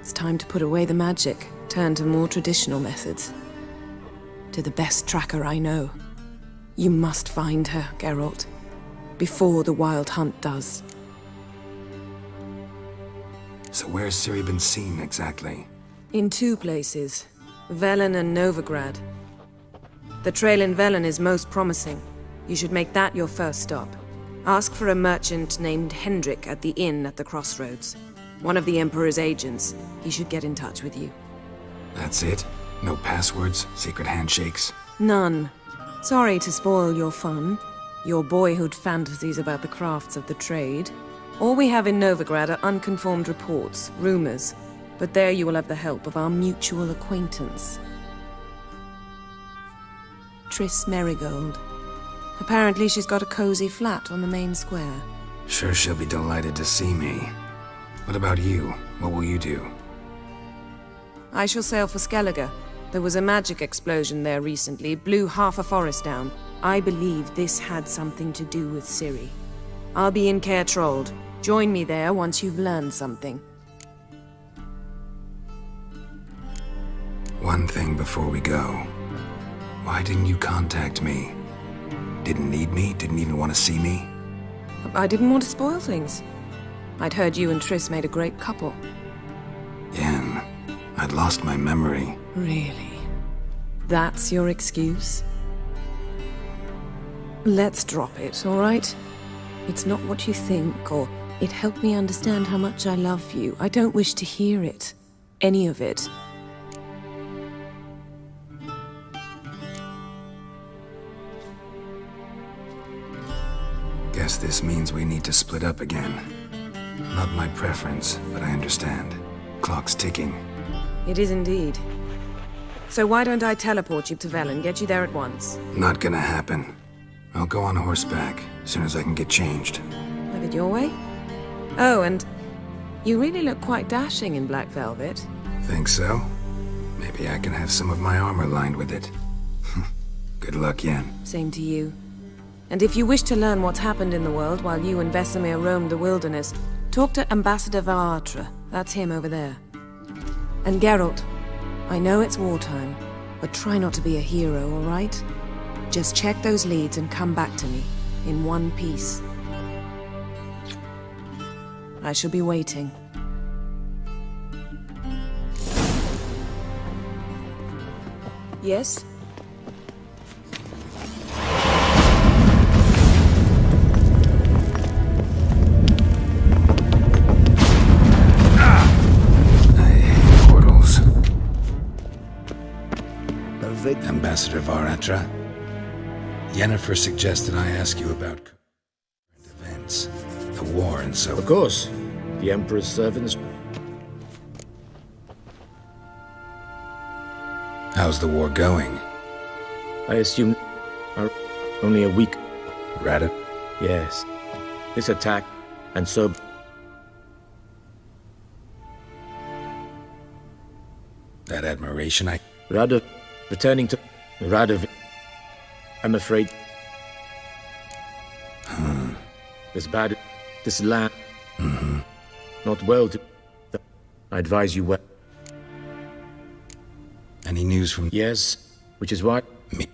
It's time to put away the magic, turn to more traditional methods. To the best tracker I know. You must find her, Geralt. Before the Wild Hunt does. So where's Ciri been seen, exactly? In 2 places. Velen and Novigrad. The trail in Velen is most promising. You should make that your first stop. Ask for a merchant named Hendrik at the inn at the crossroads. One of the Emperor's agents. He should get in touch with you. That's it? No passwords, secret handshakes? None. Sorry to spoil your fun. Your boyhood fantasies about the crafts of the trade. All we have in Novigrad are unconfirmed reports, rumors. But there you will have the help of our mutual acquaintance. Triss Merigold. Apparently she's got a cozy flat on the main square. Sure she'll be delighted to see me. What about you? What will you do? I shall sail for Skellige. There was a magic explosion there recently, blew half a forest down. I believe this had something to do with Ciri. I'll be in Caer Trolde. Join me there once you've learned something. One thing before we go. Why didn't you contact me? Didn't need me? Didn't even want to see me? I didn't want to spoil things. I'd heard you and Triss made a great couple. Yen, I'd lost my memory. Really? That's your excuse? Let's drop it, all right? It's not what you think, or it helped me understand how much I love you. I don't wish to hear it. Any of it. Guess this means we need to split up again. Not my preference, but I understand. Clock's ticking. It is indeed. So why don't I teleport you to Velen, get you there at once? Not gonna happen. I'll go on horseback, as soon as I can get changed. Have it your way? Oh, and you really look quite dashing in black velvet. Think so? Maybe I can have some of my armor lined with it. Good luck, Yen. Same to you. And if you wish to learn what's happened in the world while you and Vesemir roamed the wilderness, talk to Ambassador Varatra. That's him over there. And Geralt, I know it's wartime, but try not to be a hero, all right? Just check those leads and come back to me, in one piece. I shall be waiting. Yes? Ambassador Varatra, Yennefer suggested I ask you about current events, the war and so... Of course. The Emperor's servants... How's the war going? I assume... only a week. Rada? Yes. This attack, and so... That admiration I... Rada... returning to... Rada... I'm afraid... This bad... This land... Not well to... I advise you well. Any news from... Yes, which is why... Me?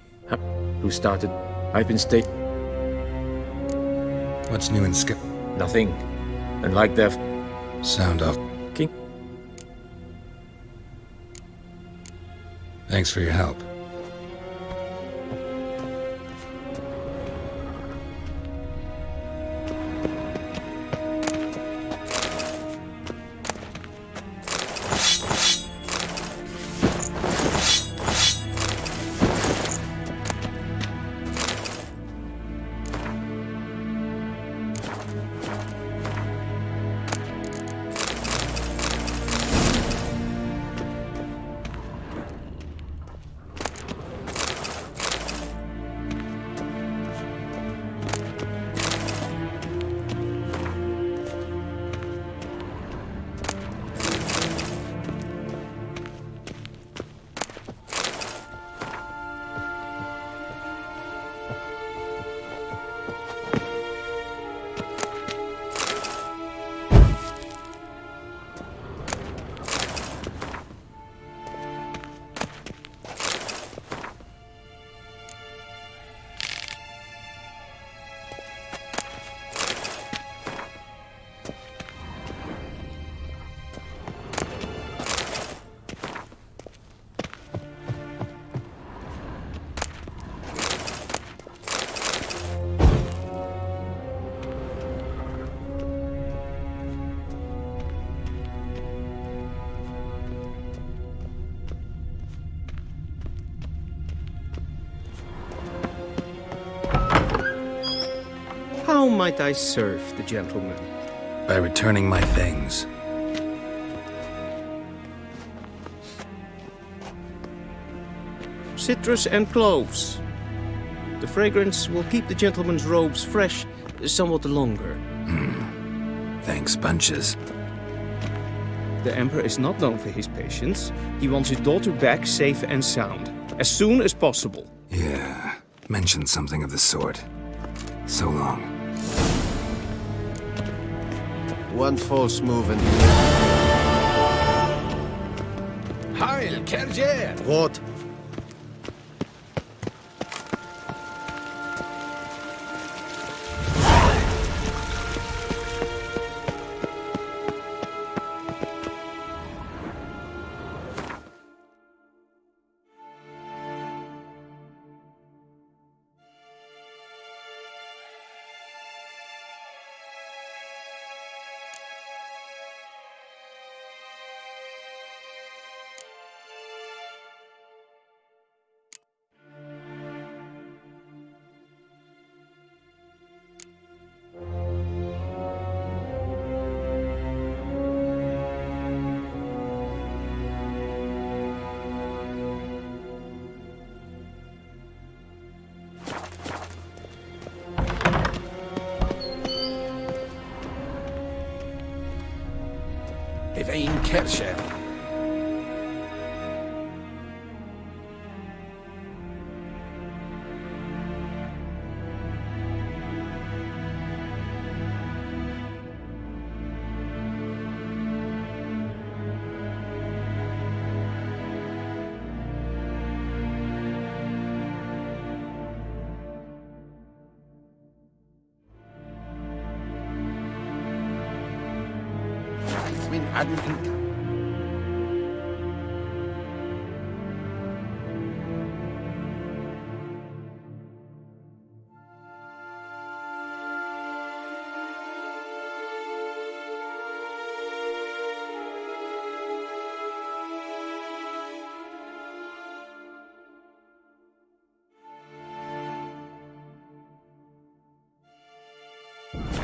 Who started... I've been staying... What's new in Sk... Nothing. And like their... Sound off. King... Thanks for your help. How might I serve the gentleman? By returning my things. Citrus and cloves. The fragrance will keep the gentleman's robes fresh somewhat longer. Thanks, bunches. The Emperor is not known for his patience. He wants his daughter back safe and sound, as soon as possible. Yeah, mentioned something of the sort. So long. One false move and... Heil, Kerjer! What? Evain Kercher.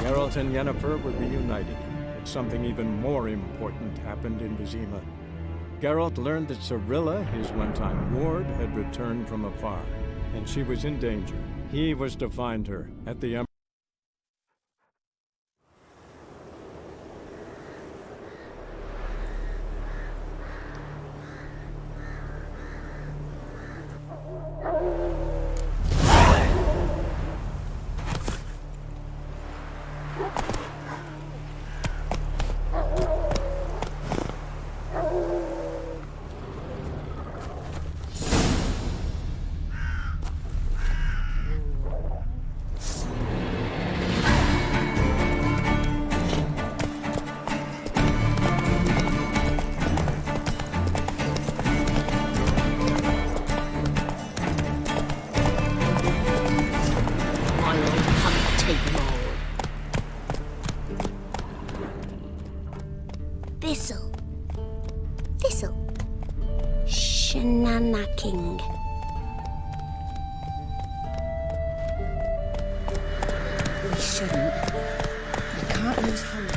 Geralt and Yennefer were reunited, but something even more important happened in Vizima. Geralt learned that Cirilla, his one-time ward, had returned from afar, and she was in danger. He was to find her at the Thistle. Shenanaking. We shouldn't. We can't lose hope.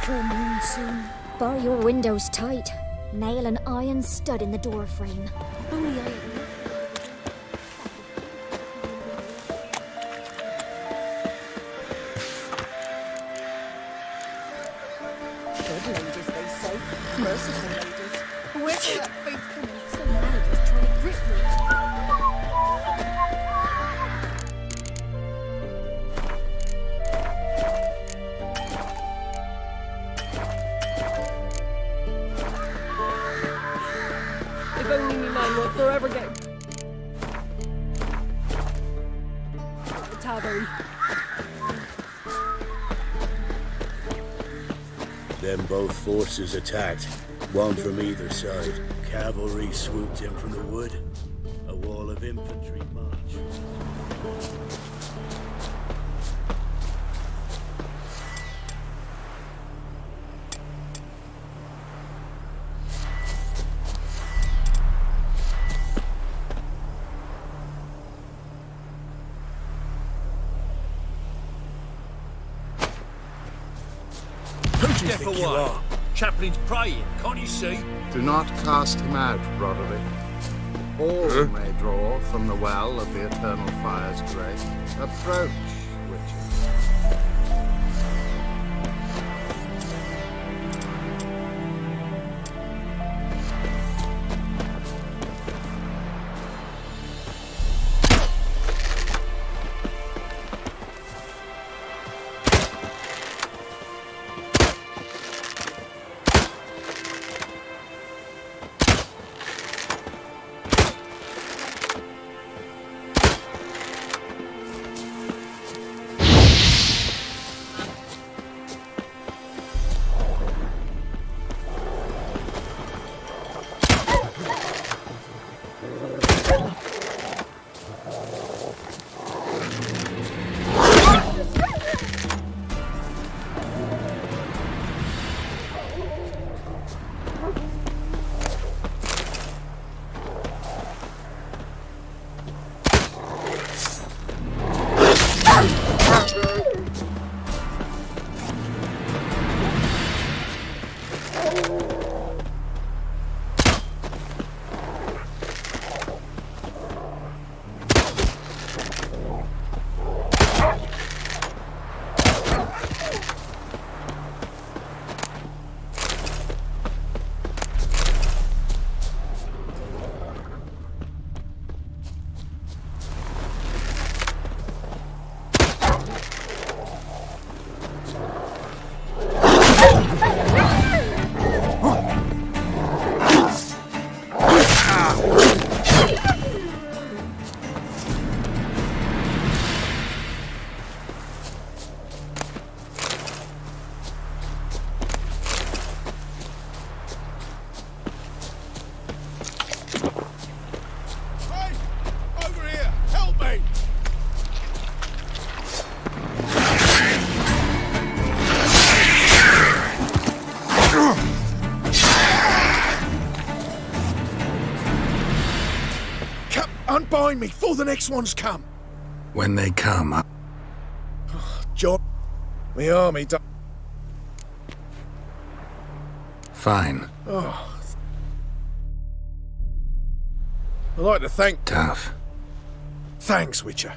Full moon soon. Bar your windows tight. Nail an iron stud in the door frame. Only I Good ladies, they say. Merciful ladies. Where's that faithfulness? Some ladies trying to grip me. If only me man would forever get the tavern. Then both forces attacked, one from either side. Cavalry swooped in from the wood. A wall of infantry marched. Step away. Chaplain's praying, can't you see? Do not cast him out, Roderick. All may draw from the well of the Eternal Fire's grace. Approach, witches. Unbind me before the next ones come. When they come, John, my army. Fine. Oh. I'd like to thank. Tough. Thanks, Witcher.